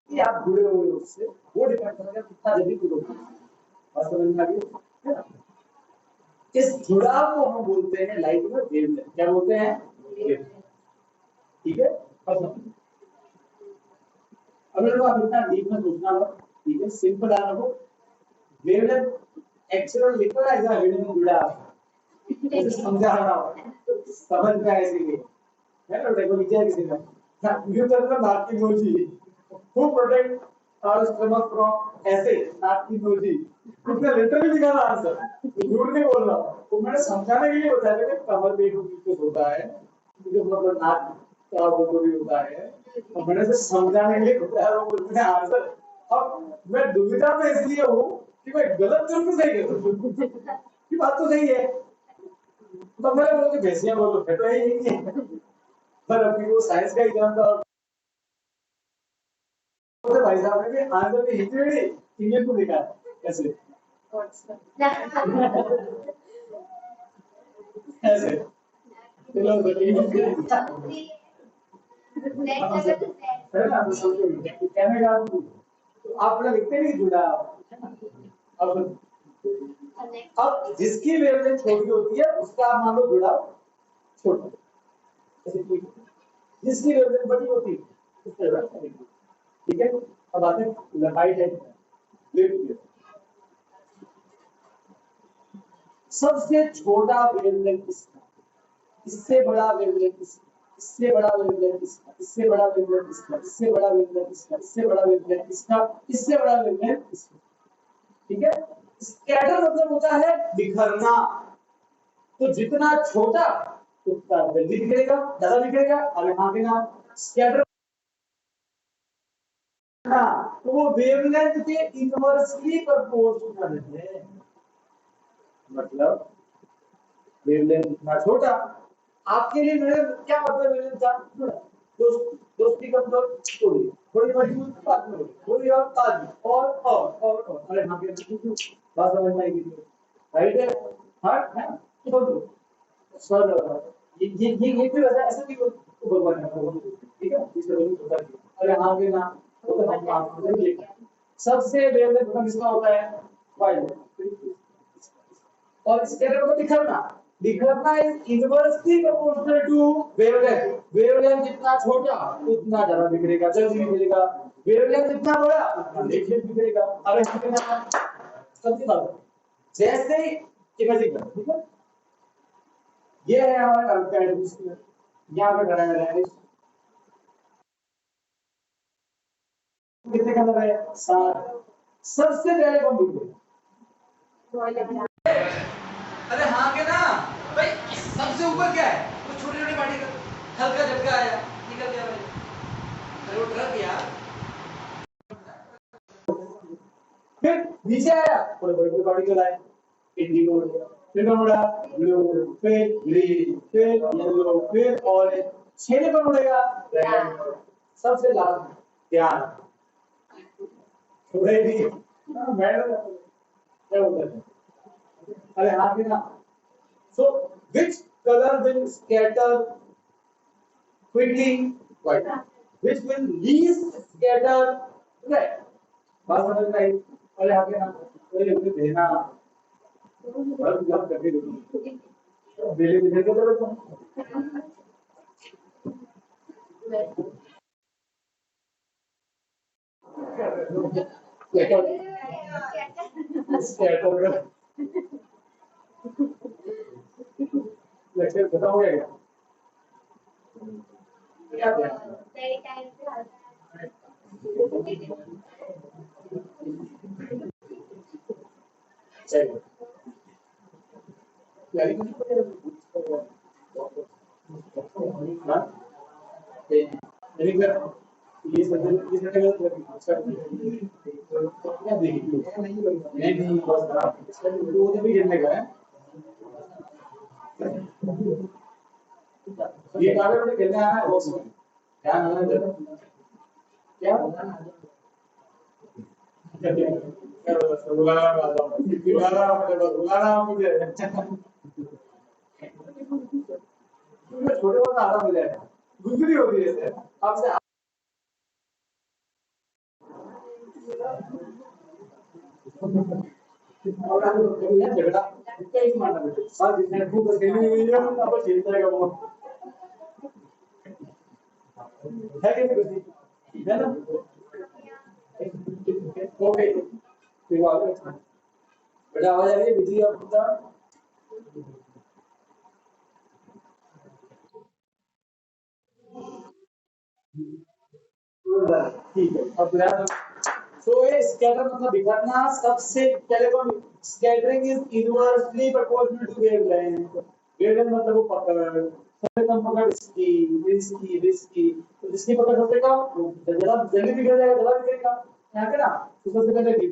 S1: कि आप जुड़े हुए हो उससे, वो डिपेंड करेगा कितना जल्दी जुड़ोगे, बात समझ में आ गई है ना? इस जुड़ाव को हम बोलते हैं लाइट में वेवलेंथ, क्या बोलते हैं? वेवलेंथ। ठीक है, अब अगर आप इतना डीप में सोचना हो, ठीक है, सिंपल आना हो, वेवलेंथ एक्चुअल लिखा है ऐसा वेवलेंथ जुड़ा है, समझा रहा हूं समझ में आए इसलिए, है ना, देखो नीचे किसी ने you tell the narkinology who protect our stomach from ऐसे नार्किनोलॉजी, उसने लिटरली लिखा था आंसर, झूठ नहीं बोल रहा, तो मैंने समझाने के लिए बताया कि कमर पेट कुछ होता है, जो मतलब नाक का वो भी होता है, तो मैंने से समझाने के लिए बताया, वो उसने आंसर, अब मैं दुविधा में इसलिए हूँ कि मैं गलत करूँ कि सही करूँ, ये बात तो सही है, तो मैंने बोला कि भैंसिया बोलो है तो यही है, पर अभी वो साइंस का एग्जाम था, तो भाई साहब ने भी आंसर में हिंदी में इंग्लिश में लिखा है कैसे ऐसे, चलो है ना, तो समझो कहने का तो आप लोग लिखते नहीं जुड़ा, अब जिसकी वेवलेंथ छोटी होती है उसका आप मान लो जुड़ाव छोटा, जिसकी वेवलेंथ बड़ी होती है उसका जुड़ाव बड़ी, ठीक है। अब आते हैं लंबाई है, सबसे छोटा वेवलेंथ किसका, इससे बड़ा वेवलेंथ किसका, इससे बड़ा वेवलेंथ किसका, इससे बड़ा वेवलेंथ किसका, इससे बड़ा वेवलेंथ किसका, इससे बड़ा वेवलेंथ किसका, इससे बड़ा वेवलेंथ किसका, ठीक है। स्कैटर मतलब होता है बिखरना, तो जितना छोटा उतना जल्दी बिखरेगा, ज्यादा बिखरेगा, और यहाँ पे ना स्कैटर, तो वो वेवलेंथ के इनवर्सली प्रोपोर्शनल है, मतलब वेवलेंथ इतना छोटा, आपके लिए मेरे क्या मतलब वेवलेंथ था, दोस्त दोस्ती का मतलब छोड़िए, थोड़ी मजबूत बात करो, थोड़ी और ताजी और अरे हाँ के बात समझ में आएगी, राइट है, हाँ है तो सर ये भी वैसा ऐसा भी भगवान है, ठीक है इस तरह की होता है। अरे हाँ के ना तो हम आप देखिए सबसे वेवलेंथ खत्म किसका होता है, वायलेट। और स्केलर को दिखना दिखना is inversely proportional to wavelength. Wavelength जितना छोटा उतना ज्यादा बिखरेगा, जल्दी बिखरेगा। वेवलेंथ जितना बड़ा उतना लेट बिखरेगा। अब इसमें सबसे बात जैसे इमेजिन कर, ठीक है ये है हमारा कंपेयर, यहाँ पे खड़ा है कितने कलर है, 7। सबसे पहले कौन दिखेगा, अरे हाँ के ना भाई, सबसे ऊपर क्या है, वो छोटी छोटी पार्टिकल, हल्का झटका आया निकल गया भाई, अरे वो ट्रक यार। फिर नीचे आया थोड़े बड़े बड़े पार्टिकल आए, इंडिगो, फिर कौन उड़ा, ब्लू, फिर ग्रीन, फिर येलो, फिर ऑरेंज, छेले पर उड़ेगा रेड, सबसे लास्ट ध्यान थोड़े भी मैडम क्या बोलते हैं, अरे हाँ के ना so which color will scatter quickly, white, which will least scatter red, बात समझ में आई। अरे आगे ना कोई मुझे देना बस जब करके दो दिल्ली में देखो तो स्कैटर लेक्चर खत्म हो गया क्या चलिए ये क्या देखिए नहीं बस वो भी गिरने का है, ये कागज में खेलने आना है बॉक्स में ध्यान होना चाहिए क्या बुलाना मुझे छोटे वाला आराम मिल जाएगा, गुजरी होती है आपसे और झगड़ा इसका ही मानना बेटे साथ जितने खूब खेलने हुई है अब खेलता है वो है कि नहीं है ना, ओके तो आगे बेटा आवाज आ रही है बिजली आपका, ठीक है अब ध्यान सो ये स्कैटर मतलब बिखरना सबसे पहले कौन, scattering is inversely proportional to wavelength, wavelength मतलब वो पकड़ सबसे कम पकड़ इसकी तो जिसकी पकड़ सबसे कम वो जल्दी जल्दी बिखर जाएगा, जल्दी बिखरेगा यहाँ पे ना तो सबसे पहले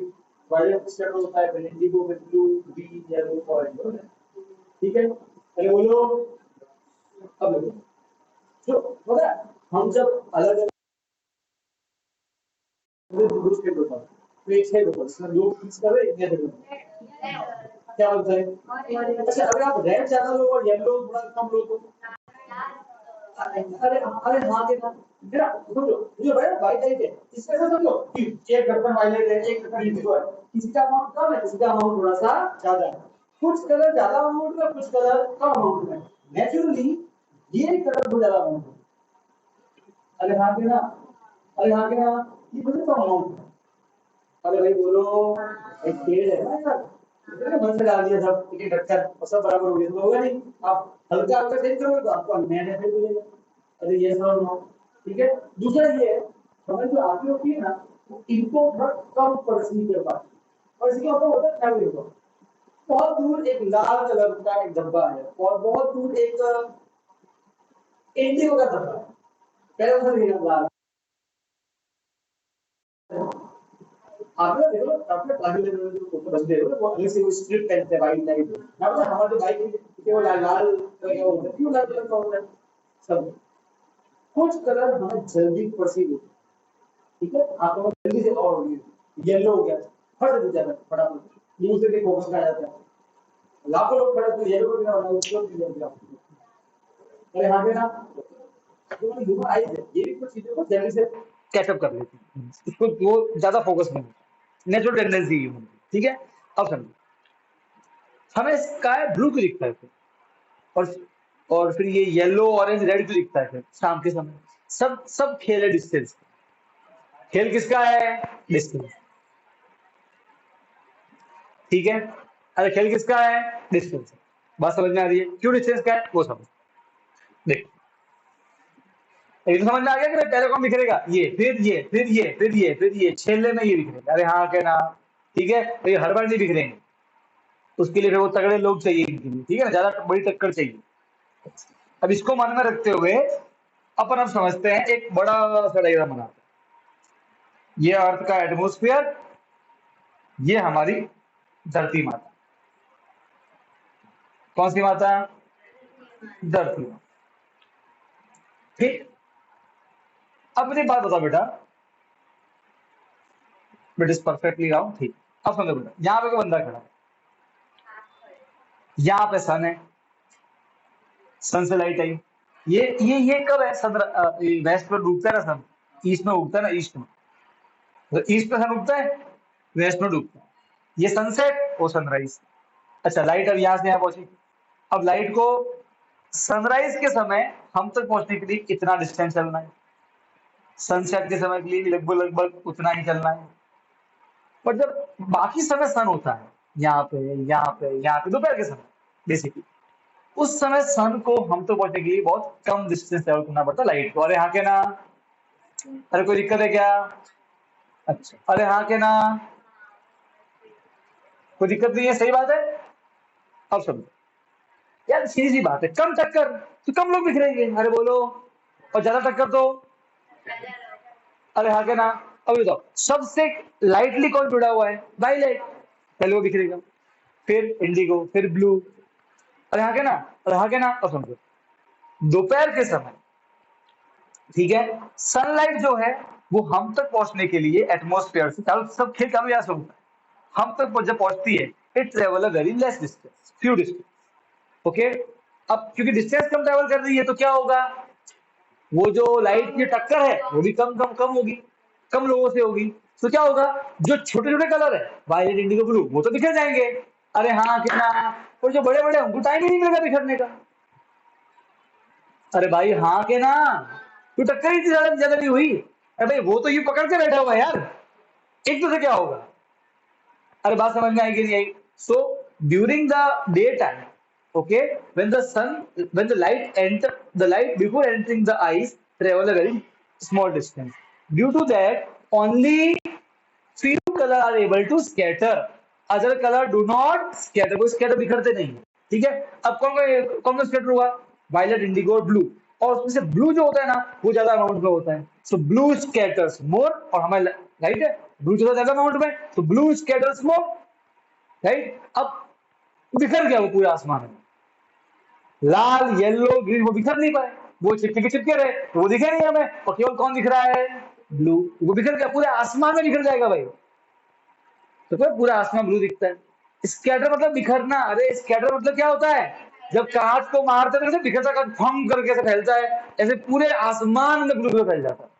S1: वायलेट स्कैटर होता है, फिर इंडिगो, फिर ब्लू, ग्रीन, येलो, ऑरेंज, ठीक है पहले बोलो अब देखो जो पता है हम जब अलग दूर के होता है तो एक है दो इसमें लोग फिक्स कर रहे हैं क्या बोलता है, अच्छा अगर आप रेड ज्यादा लो और येलो थोड़ा कम लो तो अरे अरे हाँ के ना मेरा समझो मुझे भाई वाइट लाइट है इसमें से समझो कि एक ढक्कन वायलेट है एक ढक्कन इंडिगो है, किसी का अमाउंट कम है किसी का अमाउंट थोड़ा सा ज्यादा है, कुछ कलर ज्यादा अमाउंट में कुछ कलर कम अमाउंट में, नेचुरली ये कलर बहुत ज्यादा अमाउंट है, अरे हाँ के ना अरे हाँ के ना ये बहुत कम अमाउंट है, अरे भाई बोलो एक पेड़ है ना यार इतने मन से डाल दिया सब एक एक ढक्कन और सब बराबर हो गया तो होगा नहीं, आप हल्का हल्का चेंज करोगे तो आपको नया फिर मिलेगा, अरे ये सब नो ठीक है। दूसरा ये है हमें जो आती होती है ना इनको थोड़ा कम परसीव कर पाते और इसके ऊपर होता है फैमिली को बहुत दूर एक लाल कलर का एक डब्बा है और बहुत दूर एक इंडिगो का डब्बा है, पहले उधर लाल आपने देखो आपने काफी लेवल जो फोटो बनते हो वो अलग से वो स्ट्रिप पहनते हैं वाइट लाइट ना पता हमारे जो बाइक के वो लाल लाल कलर का होता है क्यों लाल कलर का होता है सब कुछ कलर हमें जल्दी परसीव होते हैं ठीक है, आपको जल्दी से और होगी, येलो हो गया, फट हो जाएगा फटाफट, मुंह से भी फोकस आ जाता है, लाखों लोग खड़े तो येलो भी ना होना, उसको भी नहीं होगा। अरे हाँ ना, तो ह्यूमन आईज है, ये भी कुछ चीजों को जल्दी से कैचअप कर लेती है, उसको वो ज्यादा फोकस नहीं होता, नेचुरल टेंडेंसी ह्यूमन की, ठीक है। अब समझो, हमें स्काई ब्लू क्यों दिखता है फिर? और फिर ये येलो ऑरेंज रेड क्यों दिखता है फिर शाम के समय? सब सब खेल है डिस्टेंस। खेल किसका है? डिस्टेंस, ठीक है। अरे खेल किसका है? डिस्टेंस। बात समझ में आ रही है क्यों डिस्टेंस का है? वो समझ, देख, एक तो समझ में आ गया कि भाई पहले कौन बिखरेगा, ये फिर ये फिर ये फिर ये फिर ये, छेले में ये बिखरेगा। अरे हाँ क्या ना, ठीक है, तो ये हर बार नहीं बिखरेंगे, उसके लिए फिर वो तगड़े लोग चाहिए इनके लिए, ठीक है ना, ज्यादा बड़ी टक्कर चाहिए। अब इसको मन में रखते हुए अपन अब समझते हैं, एक बड़ा सा डायग्राम बनाते हैं। ये अर्थ का एटमोस्फियर, ये हमारी धरती माता। कौन सी माता? धरती माता, ठीक। अब मुझे बात बताओ बेटा, इट इज परफेक्टली राउंड, ठीक। अब समझो बेटा, यहाँ पे कोई बंदा खड़ा है, यहाँ पे सन है, सन से लाइट आई, ये कब है? सन वेस्ट में डूबता है ना सन, ईस्ट में उगता है ना, ईस्ट में, तो ईस्ट में सन उगता है, वेस्ट में डूबता है, ये सनसेट और सनराइज। अच्छा, लाइट अब यहाँ से यहाँ पहुंची। अब लाइट को सनराइज के समय हम तक पहुंचने के लिए कितना डिस्टेंस चलना है? सनसेट के समय के लिए लगभग लगभग उतना ही चलना है। पर जब बाकी समय सन होता है, यहाँ पे यहाँ पे यहाँ पे, दोपहर के समय बेसिकली, उस समय सन को हम तो पहुंचने के लिए बहुत कम डिस्टेंस ट्रेवल करना पड़ता है लाइट को। अरे हाँ के ना? अरे कोई दिक्कत है क्या? अच्छा, अरे हाँ के ना? कोई दिक्कत नहीं है, सही बात है। अब समझो यार, सीधी सी बात है, कम टक्कर तो कम लोग बिखरेंगे, अरे बोलो, और ज्यादा टक्कर तो, अरे हाँ के ना? अब बताओ, सबसे लाइटली कौन जुड़ा हुआ है? वायलेट, पहले वो बिखरेगा, फिर इंडिगो, फिर ब्लू। अरे हाँ के ना? अरे हाँ के ना? अब समझो, दोपहर के समय, ठीक है, सनलाइट जो है वो हम तक पहुंचने के लिए एटमॉस्फेयर से, चालू सब खेल चालू यहाँ से होता है, हम तक जब पहुंचती है, it travel a very less distance, few distance, okay. अब क्योंकि डिस्टेंस कम ट्रेवल कर रही है तो क्या होगा, वो जो लाइट की टक्कर है वो भी कम कम कम होगी, कम लोगों से होगी, तो क्या होगा, जो छोटे छोटे कलर है, वायलेट इंडिगो ब्लू, वो तो बिखर जाएंगे। अरे हाँ कितना? और जो बड़े बड़े उनको टाइम ही नहीं मिलेगा बिखरने का। अरे भाई हाँ के ना? तो टक्कर ही ज्यादा ज्यादा नहीं हुई। अरे भाई वो तो यूं पकड़ के बैठा हुआ है यार, एक तो से क्या होगा? अरे बात समझ में आएगी नहीं आई? So during the day time, okay, when the sun, when the light enter, the light before entering the eyes travel a very small distance, due to that only few color are able to scatter, other color do not scatter, वो scatter बिखरते नहीं है, ठीक है। अब कौन कौन skater हुआ? Violet, Indigo और ब्लू, और उसमें से ब्लू जो होता है ना वो ज्यादा अमाउंट में होता है, सो ब्लू स्कैटर्स मोर, और हमारे राइट है, ब्लू ज्यादा अमाउंट में, तो ब्लू स्कैटर्स मोर, राइट। अब बिखर गया वो पूरे आसमान में, लाल येलो ग्रीन वो बिखर नहीं पाए, वो चिपके के चिपके रहे, तो वो दिखे नहीं हमें, और केवल कौन दिख रहा है? ब्लू, वो बिखर गया, पूरे आसमान में बिखर जाएगा भाई, तो फिर पूरा आसमान ब्लू दिखता है। स्कैटर मतलब बिखरना, अरे स्कैटर मतलब क्या होता है, जब कांच को मारते हैं तो बिखरता का फंग करके ऐसे फैलता है, ऐसे पूरे आसमान में ब्लू कलर फैल जाता है।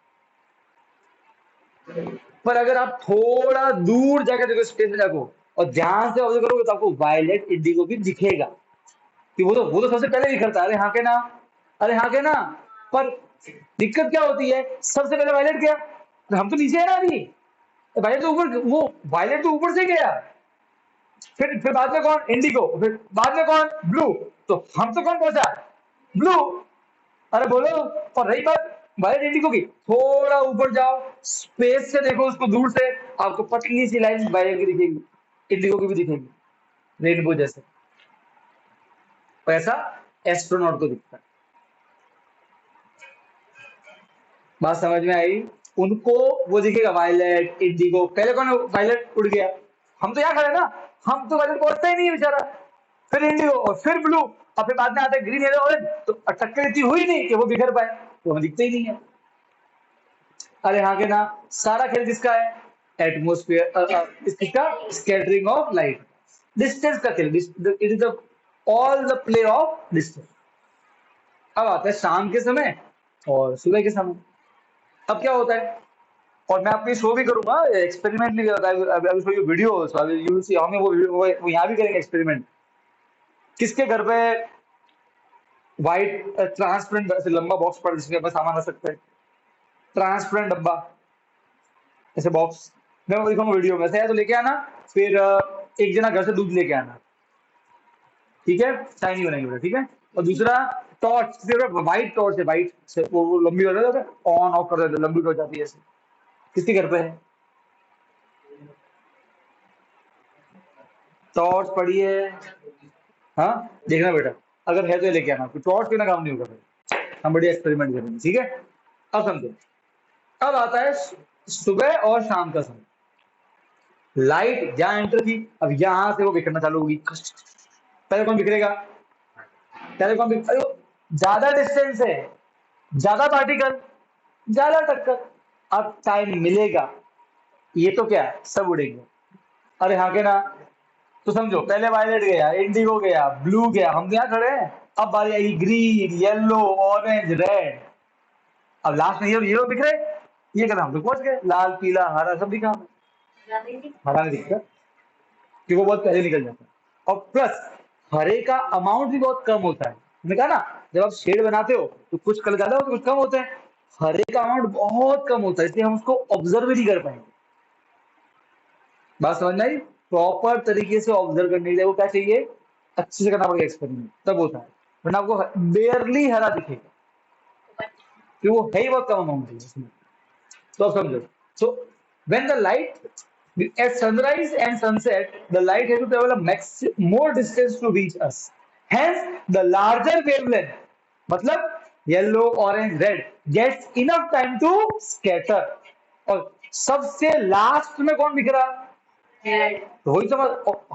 S1: पर अगर आप थोड़ा दूर जाकर देखो, स्पेस में जाको और ध्यान से ऑब्जर्व करोगे, तो आपको वायलेट इंडिगो भी दिखेगा, कि वो तो सबसे पहले बिखरता है। अरे हाँ के ना? अरे हाँ के ना? पर दिक्कत क्या होती है, सबसे पहले वायलेट गया, तो हम तो नीचे है ना अभी, वायलेट तो ऊपर, वो वायलेट तो ऊपर से गया, फिर बाद में कौन? इंडिगो, फिर बाद में कौन? ब्लू, तो हम तो कौन पहुंचा? ब्लू। अरे बोलो। और रही बात वायलेट इंडिगो की, थोड़ा ऊपर जाओ, स्पेस से देखो उसको दूर से, आपको पतली सी लाइन वायलेट की दिखेगी, इंडिगो की भी दिखेगी, रेनबो जैसे, ऐसा एस्ट्रोनॉट को दिखता है। बात समझ में आई? उनको वो दिखेगा वायलेट इंडिगो, पहले कौन? वायलेट उड़ गया, हम तो यहाँ खड़े ना, हम तो वायलेट पहुंचता ही नहीं बेचारा, फिर इंडिगो और फिर ब्लू, और फिर बाद में आते ग्रीन येलो ऑरेंज, तो टक्कर इतनी हुई नहीं कि वो बिखर पाए, तो हमें दिखते ही नहीं है। अरे हाँ के ना, सारा खेल किसका है? एटमोस्फियर, किसका? स्कैटरिंग ऑफ लाइट, डिस्टेंस का खेल, it is the all the play of distance. अब आता है शाम के समय और सुबह के समय। अब क्या होता है, और मैं आपको शो भी करूंगा, एक्सपेरिमेंट नहीं करता, अभी show you video, so you will see, हमें वो यहाँ भी करेंगे एक्सपेरिमेंट। किसके घर पे व्हाइट ट्रांसपेरेंट ऐसे लंबा बॉक्स पड़ा जिसमें अपना सामान रख सकते हैं, ट्रांसपेरेंट डब्बा, ऐसे बॉक्स, मैं वो दिखाऊंगा वीडियो में, ऐसे है तो लेके आना। फिर एक जना घर से दूध लेके आना, ठीक है, चाय नहीं बनेगी बेटा, ठीक है। और दूसरा टॉर्च, व्हाइट टॉर्च है, व्हाइट से वो लंबी हो जाती है, ऑन ऑफ कर देते, लंबी हो जाती है ऐसे। किसके घर पे है टॉर्च पड़ी है? हाँ, देखना बेटा, अगर है तो ये लेके आना, टॉर्च के ना काम नहीं होगा, हम बढ़िया एक्सपेरिमेंट करेंगे, ठीक है। अब समझो, अब आता है सुबह और शाम का समय। लाइट जहां एंटर की, अब यहां से वो बिखरना चालू होगी। पहले कौन बिखरेगा? पहले कौन बिखर, ज्यादा डिस्टेंस है, ज्यादा पार्टिकल, ज्यादा टक्कर, अब टाइम मिलेगा, ये तो क्या है, सब उड़ेंगे। अरे हाँ के ना, तो समझो पहले वायलेट गया, इंडिगो गया, ब्लू गया, हम यहाँ खड़े हैं। अब बारी आई ग्रीन, येलो, ऑरेंज, रेड। अब लास्ट में ये दिख रहे, ये कहना हम तो पहुंच गए, लाल पीला हरा सब दिखा हमें। हरा नहीं दिखता कि वो बहुत पहले निकल जाता है, और प्लस हरे का अमाउंट भी बहुत कम होता है। मैंने कहा ना, जब आप शेड बनाते हो तो कुछ कलर ज्यादा होते हैं, कुछ कम होते हैं, हरे का अमाउंट बहुत कम होता है, इसलिए हम उसको ऑब्जर्व भी नहीं कर पाएंगे। बात समझ में आई? प्रॉपर तरीके से ऑब्जर्व करने के लिए वो क्या चाहिए, अच्छे से करना पड़ेगा एक्सपेरिमेंट, तब होता है, वरना आपको बेयरली हरा दिखेगा, कि वो है ही बहुत कम अमाउंट है इसमें। तो अब समझो, so when the light at sunrise and sunset, the light has to travel a more distance to reach us, hence the larger wavelength, मतलब yellow, orange, red gets enough time to scatter। और सबसे last में कौन दिख रहा? तो वही समझ,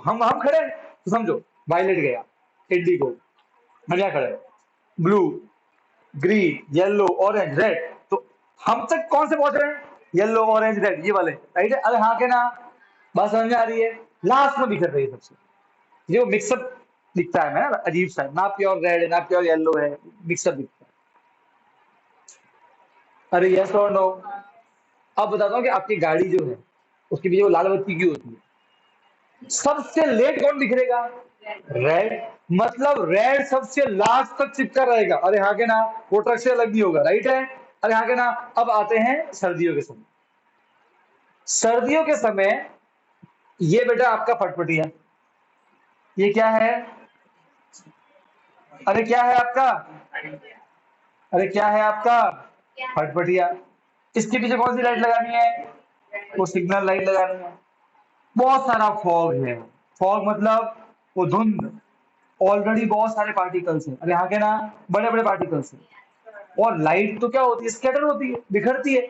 S1: हम खड़े हैं, तो समझो वायलेट गया, इंडिगो, हम यहाँ खड़े हैं, blue, green, yellow, orange, red, तो हम तक कौन से पहुंच रहे हैं? येलो, ऑरेंज, रेड, ये वाले, राइट है। अरे हाँ के ना, बात समझ में आ रही है? लास्ट में बिखर रही है सबसे, ये मिक्सअप दिखता है ना, अजीब सा, ना प्योर रेड है ना प्योर येलो है, मिक्सअप दिखता है। अरे यस और नो? अब बताता हूँ कि आपकी गाड़ी जो है उसके पीछे वो लाल बत्ती क्यों होती है? सबसे लेट कौन बिखरेगा? रेड, मतलब रेड सबसे लास्ट तक चिपका रहेगा। अरे हाँ के ना, वो ट्रक से अलग नहीं होगा, राइट है। अरे हाँ के ना, अब आते हैं सर्दियों के समय। सर्दियों के समय ये बेटा आपका फटफटिया, ये क्या है? अरे क्या है आपका? अरे क्या है आपका? फटफटिया। इसके पीछे कौन सी लाइट लगानी है? वो सिग्नल लाइट लगानी है। बहुत सारा फॉग है, फॉग मतलब वो धुंध, ऑलरेडी बहुत सारे पार्टिकल्स हैं। अरे हाँ के ना, बड़े बड़े पार्टिकल्स हैं। और लाइट तो क्या होती है, स्कैटर होती है, बिखरती है।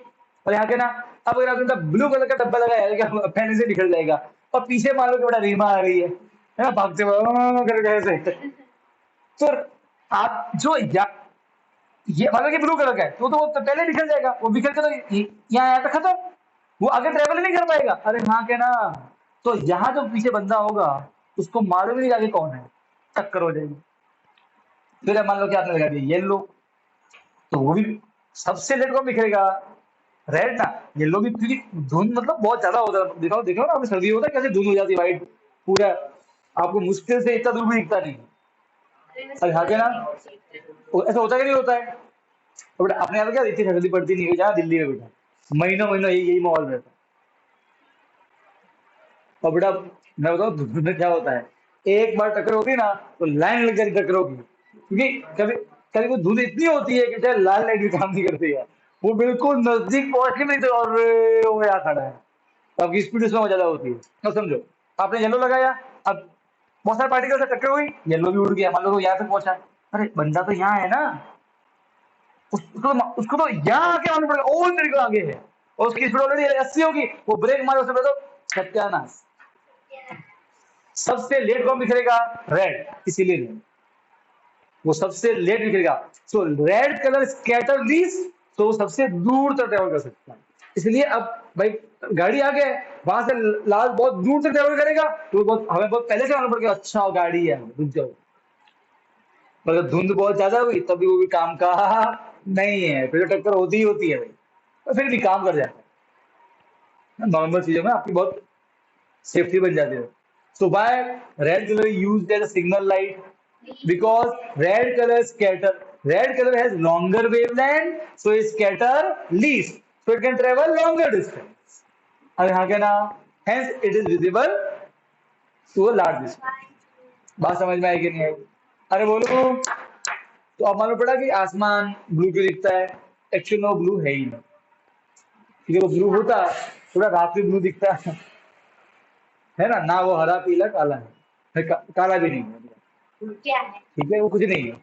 S1: और यहाँ के ना, अब अगर आपने ब्लू कलर का डब्बा लगाया है, क्या फैन से बिखर जाएगा। और पीछे मान लो कि बड़ा रीमा आ रही है ना, भागते हुए करके ऐसे, तो आप जो ये मतलब कि ब्लू कलर का है तो वो पहले बिखर जाएगा, वो बिखर के तो यहाँ आया तो खत्म, वो आगे ट्रेवल ही नहीं कर पाएगा। अरे हाँ के ना, तो यहाँ जो पीछे बंदा होगा उसको मालूम ही नहीं आगे कौन है, टक्कर हो जाएगी। फिर मान लो कि आपने लगा दिया येलो, तो वो भी सबसे लेट कौन बिखरेगा? रेड ना। येलो भी क्योंकि धुंध मतलब बहुत ज्यादा होता है, दिखाओ देखो ना, सर्दी होता है कैसे धुंध हो जाती है व्हाइट पूरा, आपको मुश्किल से इतना दूर भी दिखता नहीं। अरे हाँ के ना, ऐसा होता है कि नहीं होता है? तो बेटा अपने यहाँ पे क्या इतनी सर्दी पड़ती नहीं है जहाँ दिल्ली में, बेटा महीनों महीनों यही माहौल रहता है। और बेटा मैं बताऊँ धुंध में क्या होता है, एक बार टक्कर होती है ना तो लाइन लग जाती टक्कर होगी, क्योंकि कभी कभी वो धुंध इतनी होती है कि चाहे लाल लाइट भी काम नहीं करती है, वो बिल्कुल नजदीक पहुंचने में नहीं तो, और वो यहाँ खड़ा है, तो आपकी स्पीड उसमें ज्यादा होती है। तो समझो आपने येलो लगाया, अब बहुत सारे पार्टिकल से टक्कर हुई, येलो भी उड़ गया, मान लो वो यहाँ तक पहुंचा, अरे बंदा तो यहाँ है ना, उसको तो यहाँ आके मालूम पड़ेगा ओ मेरे को आगे है, और उसकी स्पीड ऑलरेडी 80 होगी, वो ब्रेक मारे उसमें तो सत्यानाश। सबसे लेट कौन बिखरेगा? रेड, इसीलिए नहीं, वो सबसे लेट बिखरेगा। सो रेड कलर स्कैटर लीस्ट, तो वो सबसे दूर तक ट्रेवल कर सकता है। इसलिए अब भाई गाड़ी आ गए, वहां से लाल बहुत दूर तक ट्रेवल करेगा तो बहुत हमें बहुत पहले से मालूम पड़ गया, अच्छा गाड़ी है, रुक जाओ। मगर धुंध बहुत ज्यादा हुई तभी वो भी काम का नहीं है, फिर तो टक्कर होती ही होती है भाई, तो फिर भी काम कर जाता है। नॉर्मल चीजों में आपकी बहुत सेफ्टी बन जाती है। So by red colour used as a signal light because red color scatter, red color has longer wavelength so it scatter least, so it can travel longer distance। अब यहाँ के ना, hence it is visible to a large distance। बात समझ में आई कि नहीं आई? अरे बोलो। तो अब मालूम पड़ा कि आसमान ब्लू क्यों दिखता है? एक्चुअली वो ब्लू है ही नहीं, क्योंकि वो ब्लू होता थोड़ा रात में ब्लू दिखता है ना, ना वो हरा पीला काला है, काला भी नहीं है,
S2: क्या है?
S1: ठीक है, वो कुछ नहीं है,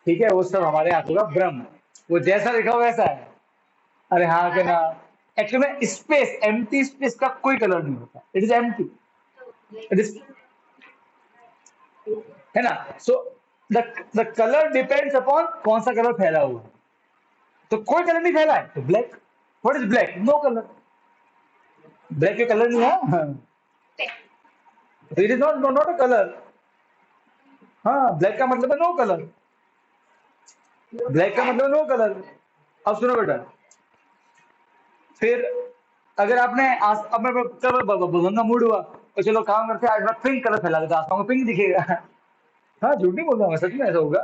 S1: ठीक है, वो सब हमारे आंखों का भ्रम है, वो जैसा लिखा हो वैसा है। अरे हाँ के ना, एक्चुअली में स्पेस, एम्प्टी स्पेस का कोई कलर नहीं होता, it is empty, it is, है ना। So the colour depends upon कौन सा कलर फैला हुआ है, तो कोई कलर नहीं फैला है तो black. What is black? No colour, black के कलर नहीं है, it is not not a colour. हाँ, ब्लैक का मतलब है नो कलर, ब्लैक का मतलब नो कलर। अब सुनो बेटा, फिर अगर आपने अब मैं कल भगवान का मूड हुआ तो चलो काम करते हैं, आज मैं पिंक कलर फैला देता, आसमान में पिंक दिखेगा। हाँ, झूठ नहीं बोल रहा मैं, सच में ऐसा होगा,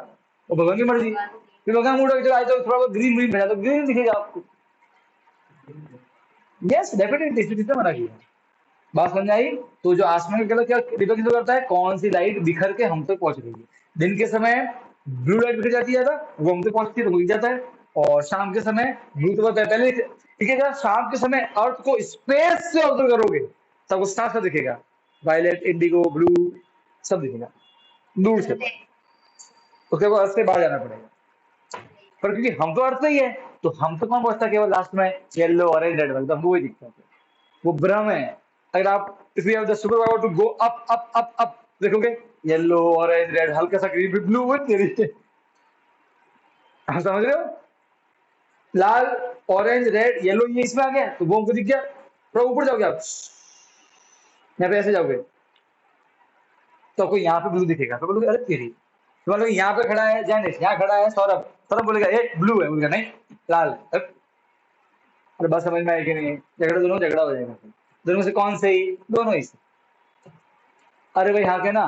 S1: वो भगवान की मर्जी। फिर भगवान मूड हो आज तो थोड़ा बहुत ग्रीन ग्रीन फैला तो ग्रीन दिखेगा आपको। यस डेफिनेटली, इसने मना किया। बात समझ आई? तो जो आसमान का कलर क्या डिपेंड करता है, कौन सी लाइट बिखर के हम तक पहुंच रही है। दिन के समय ब्लू लाइट बिखर जाती है, वो हम तक पहुंचती है तो दिख जाता है, और शाम के समय ब्लू तो पहले, ठीक है, जब शाम के समय अर्थ को स्पेस से ऑब्जर्व करोगे तब वो साफ साफ दिखेगा, वायलेट, इंडिगो, ब्लू, सब दिखेगा दूर से, उसके बाद अर्थ से बाहर जाना पड़ेगा। पर क्योंकि हम तो अर्थ में ही है तो हम तो कौन पहुंचता, केवल लास्ट में येलो ऑरेंज रेड एकदम वो ही दिखता है, वो भ्रम है। अगर आप if you have the super power to go up up up up देखोगे येलो ऑरेंज रेड हल्का सा ग्रीन ब्लू बन गई, आप समझ रहे हो? लाल ऑरेंज रेड येलो ये इसमें आ गया तो वो हमको दिख गया, थोड़ा ऊपर जाओगे आप, यहाँ पे ऐसे जाओगे तो आपको यहाँ पे ब्लू दिखेगा, तो बोलोगे अरे तेरी, तो बोलोगे यहाँ पे खड़ा है जैनिस, यहाँ खड़ा है सौरभ, सौरभ बोलेगा ये ब्लू है, बोलेगा नहीं लाल है। अरे बस समझ में आएगी नहीं, झगड़ा दोनों झगड़ा हो जाएगा, दोनों में से कौन सही? दोनों ही सही। अरे भाई हाँ के ना,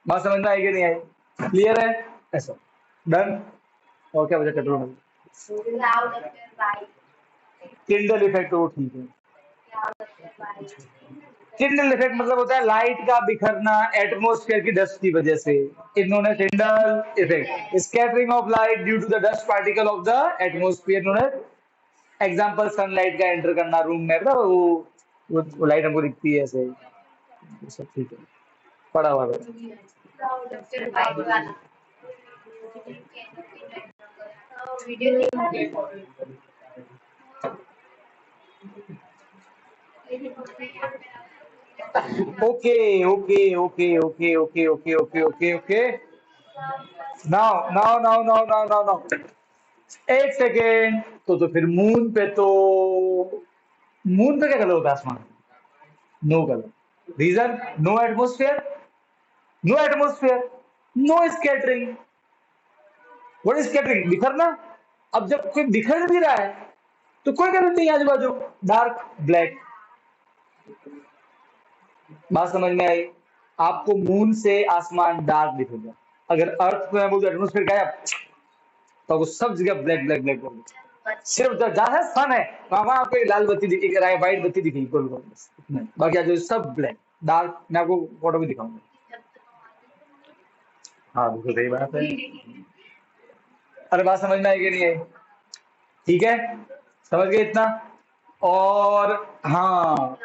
S1: बात समझ में आएगी नहीं आई? क्लियर है? ऐसा डन। और क्या वजह कंट्रोल में किंडल इफेक्ट, तो ठीक है। किंडल इफेक्ट मतलब होता है लाइट का बिखरना एटमॉस्फेयर की डस्ट की वजह से, इन्होंने Tyndall effect, scattering of light due to the dust particle of the atmosphere, इन्होंने एग्जांपल सनलाइट का एंटर करना रूम में, मतलब वो लाइट हमको दिखती है ऐसे, वो सब ठीक है, पड़ा हुआ है। Okay okay okay okay okay okay okay okay okay, now now now now now now now एक सेकेंड। तो फिर मून पे तो, मून पे क्या कलर होता है आसमान? No colour, reason no atmosphere, no atmosphere, no scattering. What is scattering? बिखरना। अब जब कोई बिखर भी रहा है तो कोई कलर नहीं आजू बाजू, डार्क ब्लैक। बात समझ में आई? आपको मून से आसमान डार्क दिखेगा, अगर अर्थ पे बोलते एटमोस्फेयर गायब तो वो सब जगह ब्लैक ब्लैक ब्लैक ब्लैक, सिर्फ जहाँ सन है वहां आपको एक लाल बत्ती दिखेगी, व्हाइट बत्ती दिखेगी गोल गोल, बस इतना ही। बाकी आज सब ब्लैक डार्क, मैं आपको फोटो भी दिखाऊंगा। हाँ बिल्कुल सही बात है। अरे बात समझ में आएगी नहीं आई? ठीक है, समझ गए इतना? और हाँ,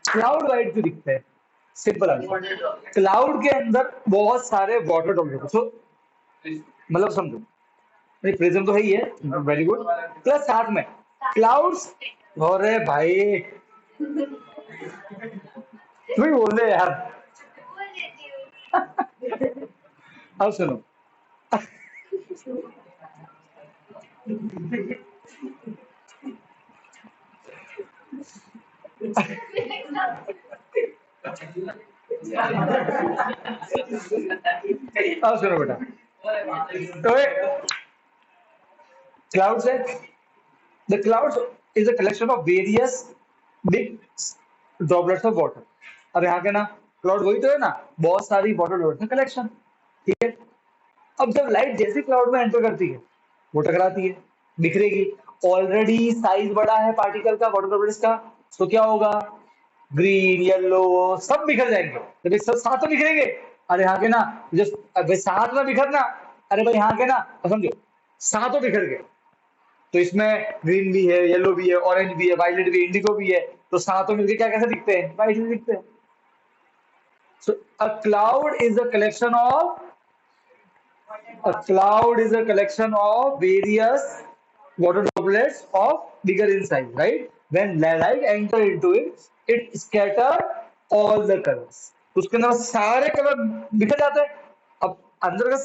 S1: क्लाउड वाइट क्यों दिखता है? सिंपल आंसर, क्लाउड के अंदर बहुत सारे वाटर ड्रॉप्स, तो मतलब समझो, नहीं प्रिज्म तो है ही है, वेरी गुड, प्लस साथ में क्लाउड्स। अरे भाई तुम ही बोल रहे यार। अब सुनो, अब सुनो बेटा, तो क्लाउड्स है, the clouds is a collection of various big droplets of water. अब यहाँ के ना क्लाउड वही तो है ना, बहुत सारी वाटर ड्रॉपलेट्स का कलेक्शन, ठीक है। अब जब लाइट जैसे क्लाउड में एंटर करती है, वो टकराती है, बिखरेगी। ऑलरेडी साइज बड़ा है पार्टिकल का, वाटर ड्रॉपलेट्स का, तो क्या होगा, ग्रीन येलो सब बिखर जाएंगे। जब सब साथ में बिखरेंगे, अरे यहाँ के ना जो अबे साथ में बिखरना, अरे भाई यहाँ के ना समझो सातों बिखर गए, तो इसमें ग्रीन भी है, येलो भी है, ऑरेंज भी है, वायलेट भी है, इंडिगो भी है, तो सातों मिलकर क्या कैसे दिखते हैं, वाइट दिखते हैं। So a cloud is a collection of A cloud is a collection of various water droplets of bigger in size, right? When light enter into it, it scatter all the colors. उसके अंदर सारे colour बिखर जाते हैं। अब अंदर का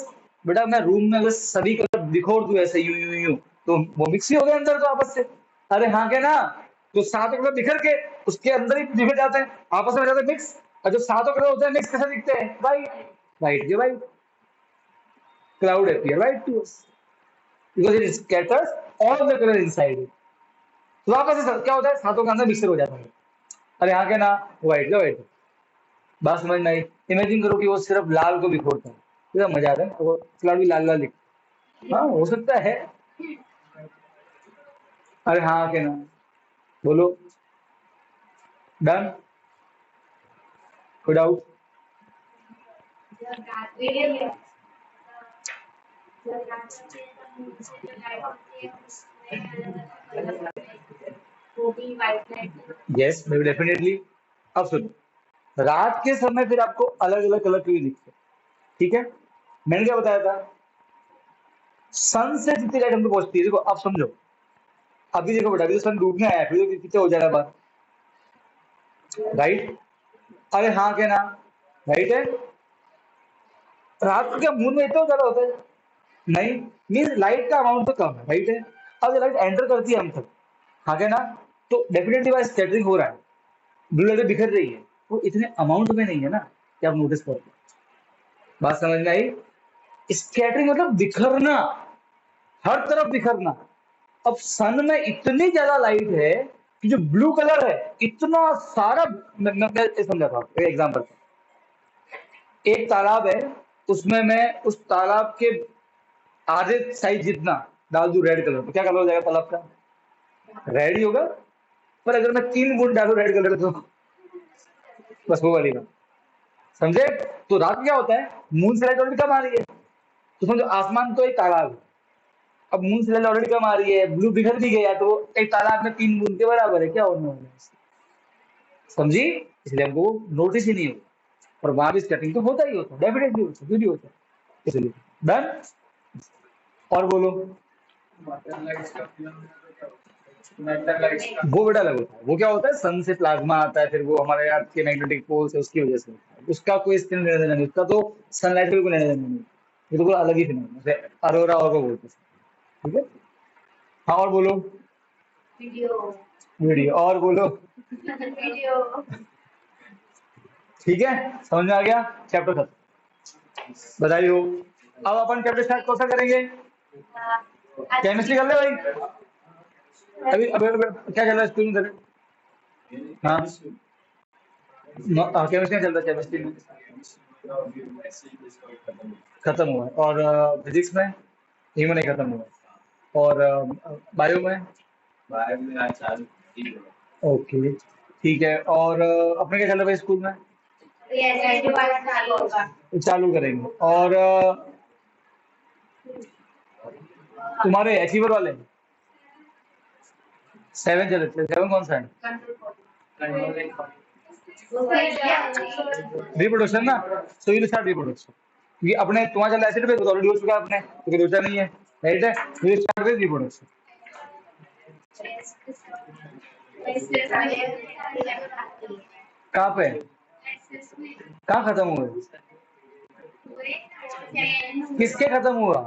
S1: बेटा मैं रूम में अगर सभी कलर बिखोर दूं ऐसे यू यू यू, तो वो मिक्स ही हो गए अंदर तो आपस से। अरे हाँ के ना, तो सातों कलर बिखर के उसके अंदर ही बिखर जाते हैं, आपस में हो जाते हैं मिक्स। और जो सातों कलर होते हैं मिक्स कैसे दिखते हैं, वाइट, वाइट के white. Cloud appear right to us because it scatters all the color inside it. तो वापस से क्या होता है, सातों का अंदर मिक्सर हो जाता है। अरे यहाँ के ना व्हाइट का व्हाइट, बात समझ में आई। इमेजिन करो कि वो सिर्फ लाल को बिखोरता है, कितना मजा आता है, वो क्लाउड भी लाल लाल दिखता है। हाँ हो सकता है। अरे हाँ के ना, बोलो, डन, कोई डाउट? Yes definitely. अब सुनो, रात के समय फिर आपको अलग अलग कलर क्यों दिखते हैं, ठीक है। मैंने क्या बताया था, सन से जितनी लाइट हमको पहुंचती है, देखो आप समझो, अभी देखो बेटा, अभी तो सन डूबने आया, फिर तो कितने हो जाएगा बात, राइट। अरे हाँ क्या ना, राइट है। रात को क्या मून में इतना ज्यादा होता है, नहीं, मीन लाइट का अमाउंट तो कम है, राइट है। अब जब लाइट एंटर करती है हम तक, हाँ क्या ना, तो डेफिनेटली वहां स्कैटरिंग हो रहा है, ब्लू लाइट बिखर रही है, वो इतने अमाउंट में नहीं है ना कि आप नोटिस करते। बात समझ में आई? स्कैटरिंग मतलब बिखरना, हर तरफ बिखरना। अब सन में इतनी ज्यादा लाइट है कि जो ब्लू कलर है इतना सारा, मैं समझाता हूँ एग्जाम्पल। एक तालाब है, उसमें मैं उस तालाब के आधे साइज जितना डाल दूं रेड कलर, तो क्या कलर हो जाएगा तालाब का, रेड ही होगा। पर अगर मैं 3 बूंद डालू रेड कलर, तो बस वो वाली बात, समझे। तो रात में क्या होता है, मून से लाइट ऑलरेडी कम आ रही है, तो समझो आसमान तो एक तालाब है, अब मून से लाइट ऑलरेडी कम आ रही है, ब्लू बिखर भी गया, तो वो एक तालाब में 3 बूंद के बराबर है, क्या होने वाला है, समझी। इसलिए हमको नोटिस ही नहीं होता, और वहां भी स्कैटरिंग तो होता ही होता है, डेफिनेटली होता है, क्यों नहीं होता, इसलिए डन। और बोलो, वो बेटा अलग होता है, वो क्या होता है, सन से प्लाज्मा आता है, फिर वो हमारे अर्थ के मैग्नेटिक पोल्स है उसकी वजह से होता है, उसका कोई इससे लेना देना नहीं, उसका तो सनलाइट से कोई लेना देना नहीं, ये तो कोई अलग ही फिनोमेना है, अरोरा और को बोलते हैं, ठीक है। हाँ और बोलो, वीडियो और बोलो, ठीक है, समझ में आ गया, चैप्टर खत्म, बधाई हो। अब अपन चैप्टर स्टार्ट कौन सा करेंगे, केमिस्ट्री कर ले भाई। अभी अभी क्या चल रहा है स्कूल में, हाँ केमिस्ट्री चल रहा है, केमिस्ट्री में खत्म हुआ है, और फिजिक्स में ह्यूमन नहीं खत्म हुआ है, और बायो में ओके ठीक है, और अपने क्या चल रहा है स्कूल में, चालू करेंगे। और तुम्हारे अचीवर वाले 7 चल रहे, 7 कौन सा है, रिप्रोडक्शन ना, सो यू स्टार्ट रिप्रोडक्शन, क्योंकि अपने तुम्हारा चल रहा है एसिड पे, तो ऑलरेडी हो चुका है अपने, तो रोचा नहीं है, राइट है, तो यू स्टार्ट विद रिप्रोडक्शन। कहाँ पे, कहाँ खत्म हुए, किसके खत्म हुआ,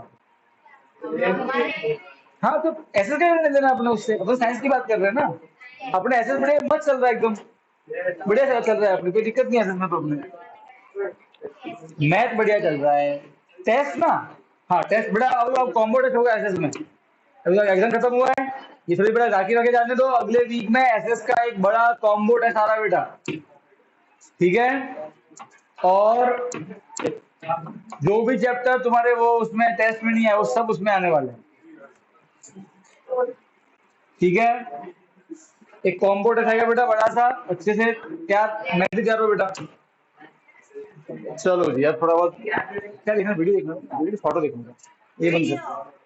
S1: हाँ तो ऐसे क्या लेना देना अपने उससे, अपन साइंस की बात कर रहे हैं ना, अपने ऐसे बढ़िया मत चल रहा है एकदम, बढ़िया चल रहा है अपने, कोई दिक्कत नहीं है ऐसे में तो अपने। मैथ बढ़िया चल रहा है। टेस्ट ना, हाँ टेस्ट बड़ा, अब कॉम्बो टेस्ट होगा एसएस में। अभी तक एग्जाम खत्म हुआ है, ये थोड़ी बड़ा राखी रखे जाने दो, अगले वीक में एसएस का एक बड़ा कॉम्बो टेस्ट आ रहा है बेटा, ठीक है। और जो भी चैप्टर तुम्हारे वो उसमें टेस्ट में नहीं है, वो सब उसमें आने वाले हैं, ठीक है। एक कॉम्बो टेस्ट आएगा बेटा बड़ा सा, अच्छे से तैयार, मैं भी तैयार हूँ बेटा। चलो जी, अब थोड़ा बहुत क्या देखना, वीडियो देखना, वीडियो फोटो देखूंगा, ये बंद कर।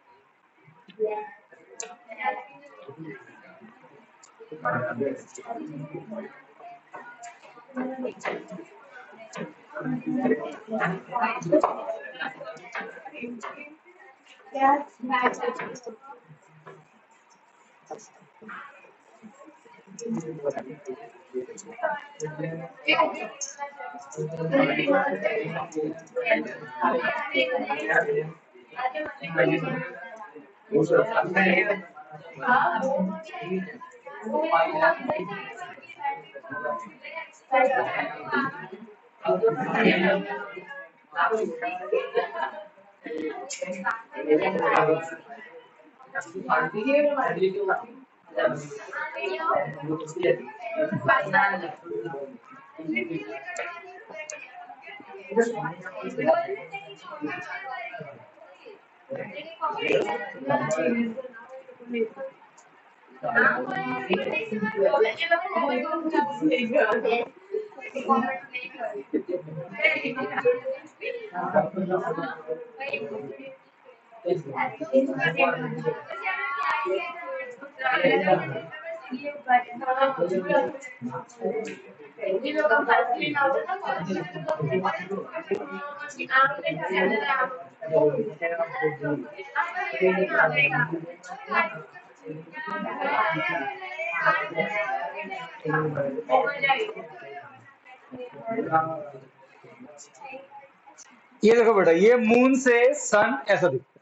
S1: ये देखो बेटा, ये मून से सन ऐसा दिखता है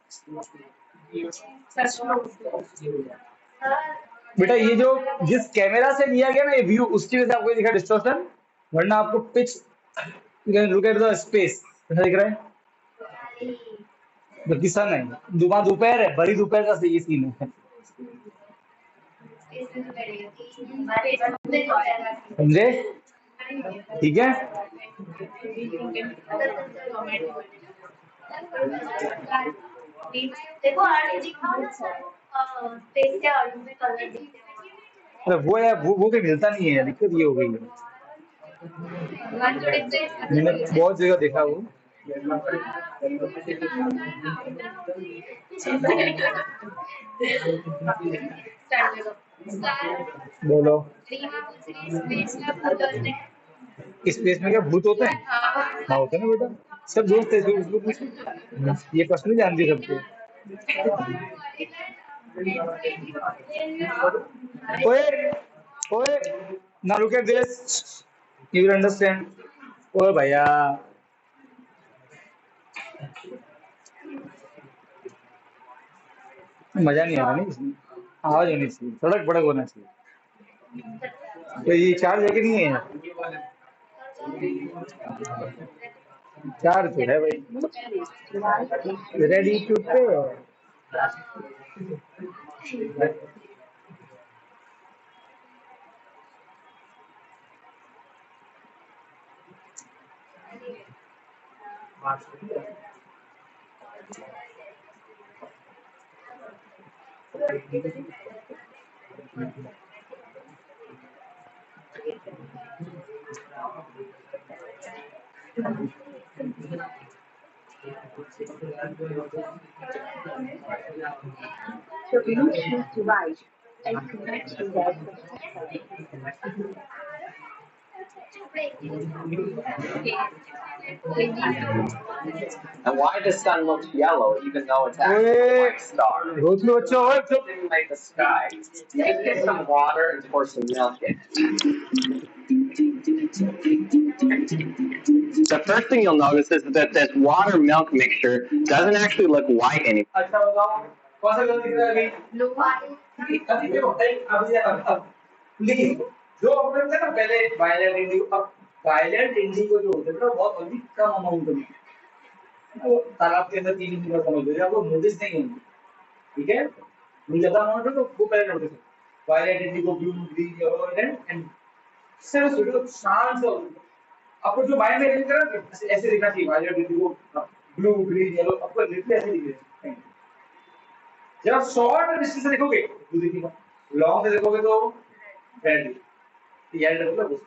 S1: बेटा, ये जो जिस कैमरा से लिया गया ना ये व्यू, उसकी वजह से आपको ये दिखा डिस्टॉर्शन, वरना आपको pitch, look at the space, ऐसा दिख रहा है, जबकि सन है, दोपहर है, बड़ी दोपहर का ये सीन है, समझे, ठीक है। अरे वो है, वो भी मिलता नहीं है, दिक्कत ये हो गई है, मैंने बहुत जगह देखा वो। बोलो, स्पेस में क्या भूत होते हैं? हाँ होते हैं ना बेटा, सब दोस्त है, उसको कुछ, ये पर्सनली जानती है सबको। ओए ओए, now look at this, you will understand। ओए भैया, मजा नहीं आ रहा, नहीं इसमें आवाज होनी चाहिए, सड़क बड़क होना चाहिए, तो ये चार्ज है कि नहीं है? चार्ज तो है भाई, रेडी टू पे।
S2: So Bluetooth device and connect to that.
S3: And why the sun looks yellow even though it's actually a white star?
S1: रोज में बच्चा हो तो
S3: Didn't make the sky. You just get some water and pour some milk in. The first thing you'll notice is that this water milk mixture doesn't actually look white anymore.
S1: अच्छा बताओ, कौन सा colour दिख रहा है अभी? Blue white. अभी देखो, अब लेकिन जो हमने बताया ना पहले वायलेट इंडिगो, अब वायलेट इंडिगो जो होते हैं ना बहुत अधिक कम अमाउंट में, वो तालाब के अंदर 3 इंच का समझ लीजिए, आपको नोटिस नहीं होंगे, ठीक है, नहीं ज्यादा अमाउंट है तो वो पहले नोटिस हो। Violet indigo, blue, green, yellow, red and सिर्फ सोचो शांत से, आपको जो माइंड में लिख रहा है ऐसे लिखना चाहिए, violet indigo, blue, green, yellow, आपको लिखते ऐसे लिखिए। जब आप शॉर्ट डिस्टेंस से देखोगे ब्लू दिखेगा, लॉन्ग से देखोगे तो रेड, याद रखो बस,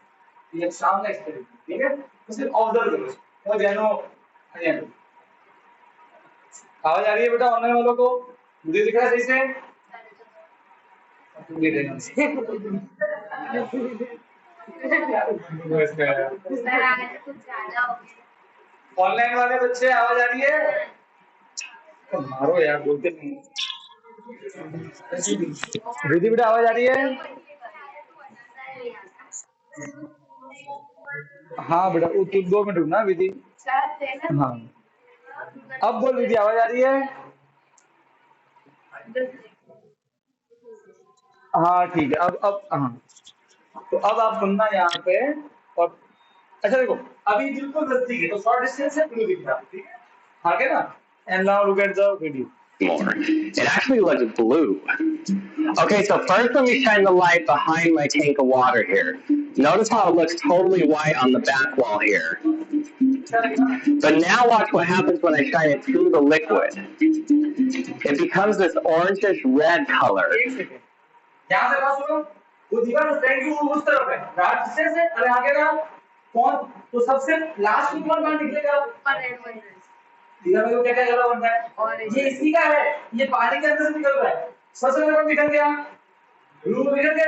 S1: ये सामने एक्सपेरिमेंट, ठीक है, तो सिर्फ ऑब्जर्व करो और जानो। आवाज आ रही है बेटा ऑनलाइन वालों को, मुझे दिख रहा है सही से? ऑनलाइन वाले बच्चे आवाज आ रही है? तो मारो यार, बोलते नहीं। दीदी बेटा आवाज आ रही है? हाँ बेटा, वो तुम 2 मिनट रुकना विधि। हाँ अब बोल विधि, आवाज आ रही है? हाँ ठीक है, अब हाँ, तो अब आप सुनना यहाँ पे। और अच्छा देखो, अभी बिल्कुल नजदीक है तो शॉर्ट डिस्टेंस है, ब्लू दिख रहा है, ठीक है, आगे ना। And now look at the video.
S3: More. It actually looks blue. Okay, so first let me shine the light behind my tank of water here. Notice how it looks totally white on the back wall here. But now watch what happens when I shine it through the liquid. It becomes this orangish red color.
S1: यहाँ से बात सुनो, वो दीवार stand की उस तरफ है, राइट डिस्टेंस है, अरे आगे ना कौन, तो सबसे लास्ट में कौन निकलेगा? दीवार में क्या क्या जला बनता है, ये इसी का है, ये पानी के अंदर से निकल रहा है, सबसे पहले कौन निकल गया? ब्लू निकल गया,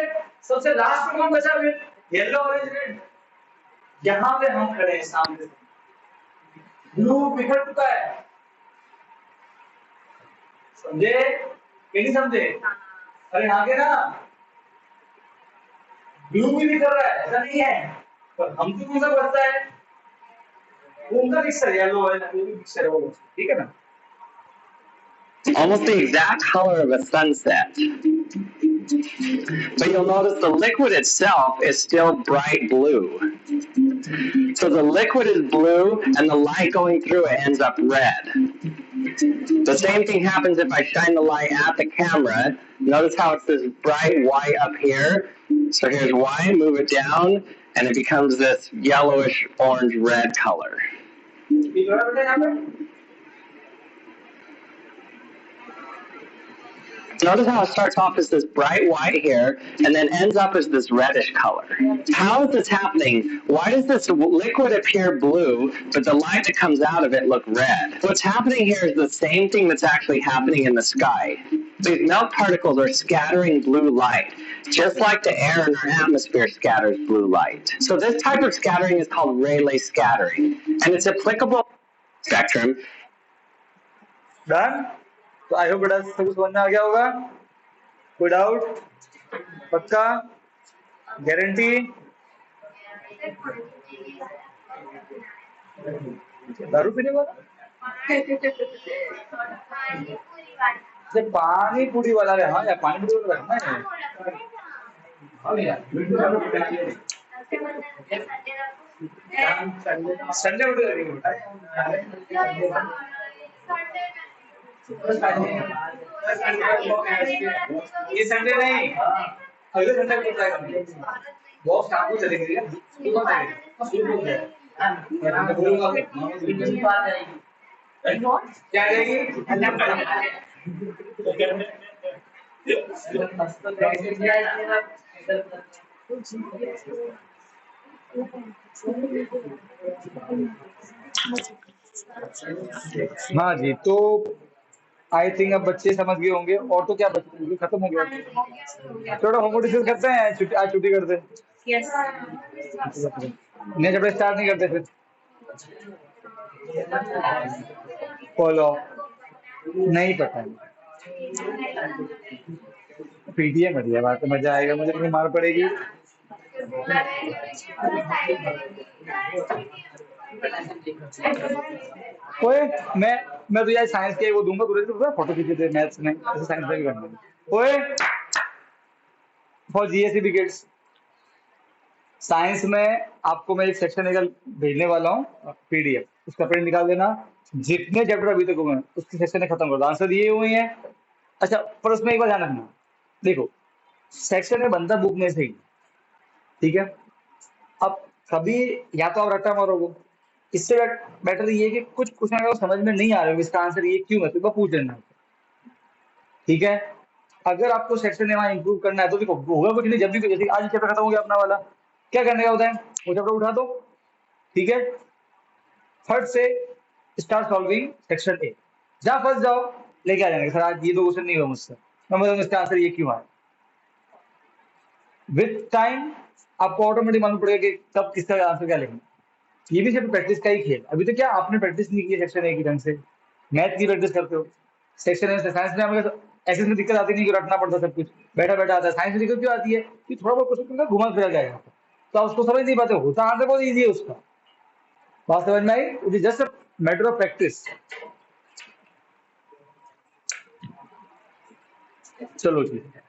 S1: सबसे लास्ट में कौन बचा फिर? Yellow, orange, red. यहाँ पे हम खड़े हैं सामने से, ब्लू बिखर चुका है, समझे कि नहीं समझे? अरे आगे ना ब्लू भी दिख रहा है, ऐसा नहीं है, पर हमको कौन सा बचता है? उनका मिक्सर येलो है, वो भी मिक्सर है, वो ठीक है ना?
S3: Almost the exact color of a sunset. But you'll notice the liquid itself is still bright blue. So the liquid is blue and the light going through it ends up red. The same thing happens if I shine the light at the camera. Notice how it's this bright white up here. So here's white, move it down, and it becomes this yellowish orange red color. Notice how it starts off as this bright white here and then ends up as this reddish color. How is this happening? Why does this liquid appear blue, but the light that comes out of it look red? What's happening here is the same thing that's actually happening in the sky. These melt particles are scattering blue light, just like the air in our atmosphere scatters blue light. So this type of scattering is called Rayleigh scattering, and it's applicable spectrum.
S1: Done? तो I hope बेटा सब कुछ समझ में आ गया होगा, कोई doubt? पक्का? गारंटी? दारू पीने वाला? पानी पूरी वाला है, हाँ यार पानी पूरी वाला रखना है। संडे उठे ये संडे नहीं, अगले संडे को ट्राई करेंगे, बहुत शाम को चलेंगे क्या करेंगे? हाँ जी, तो आई थिंक अब बच्चे समझ गए होंगे, और तो क्या बच्चे खत्म हो गया, थोड़ा होमवर्क डिस्कस करते हैं, आज छुट्टी करते हैं। नहीं जब स्टार्ट नहीं करते फिर फॉलो नहीं पता है, पीटीएम बढ़िया बात है, मजा आएगा, मुझे नहीं मार पड़ेगी। ओए मैं तो यार साइंस के वो दूंगा, तुझे फोटो खींचे थे मैथ्स में, ऐसे साइंस में भी करना। ओए फॉर जीएससी विकेट्स साइंस में आपको मैं एक सेक्शन निकल भेजने वाला हूँ पीडीएफ, उसका प्रिंट निकाल देना, जितने चैप्टर अभी तक हुए हैं उसके सेक्शन ने खत्म कर दो, आंसर दिए हुए हैं। अच्छा, पर उसमें एक बार ध्यान रखना, देखो सेक्शन में बनता बुक में से ही, ठीक है। अब कभी या तो आप रट्टा मारोगे, इससे बेटर ये है कि कुछ क्वेश्चन अगर समझ में नहीं आ रहे हो इसका आंसर ये क्यों है, तो एक बार पूछ लेना, ठीक है। अगर आपको सेक्शन में वहां इंप्रूव करना है तो देखो होगा कुछ नहीं, जब भी जैसे आज चैप्टर खत्म हो गया अपना वाला, क्या करने का होता है, वो चैप्टर उठा दो, ठीक है, फर्स्ट से स्टार्ट सॉल्विंग सेक्शन ए, जहां फंस जाओ लेके आ जाएंगे, सर आज ये दो क्वेश्चन नहीं हुआ मुझसे, मैं बताऊंगा इसका आंसर ये क्यों आया। विथ टाइम आपको ऑटोमेटिक मालूम पड़ेगा कि कब किसका आंसर क्या लिखना। ये भी सिर्फ प्रैक्टिस का ही खेल, अभी तो क्या आपने प्रैक्टिस नहीं की सेक्शन ए की ढंग से, मैथ की प्रैक्टिस करते हो, सेक्शन ए साइंस में हमें ऐसे में दिक्कत आती नहीं कि रटना पड़ता सब कुछ, बैठा बैठा आता है। साइंस में दिक्कत क्यों आती है कि थोड़ा बहुत क्वेश्चन घुमा फिरा जाएगा, तो आप उसको समझ नहीं पाते, होता आंसर बहुत ईजी है उसका, बात समझ में आई, it is just a matter of practice. चलो ठीक है।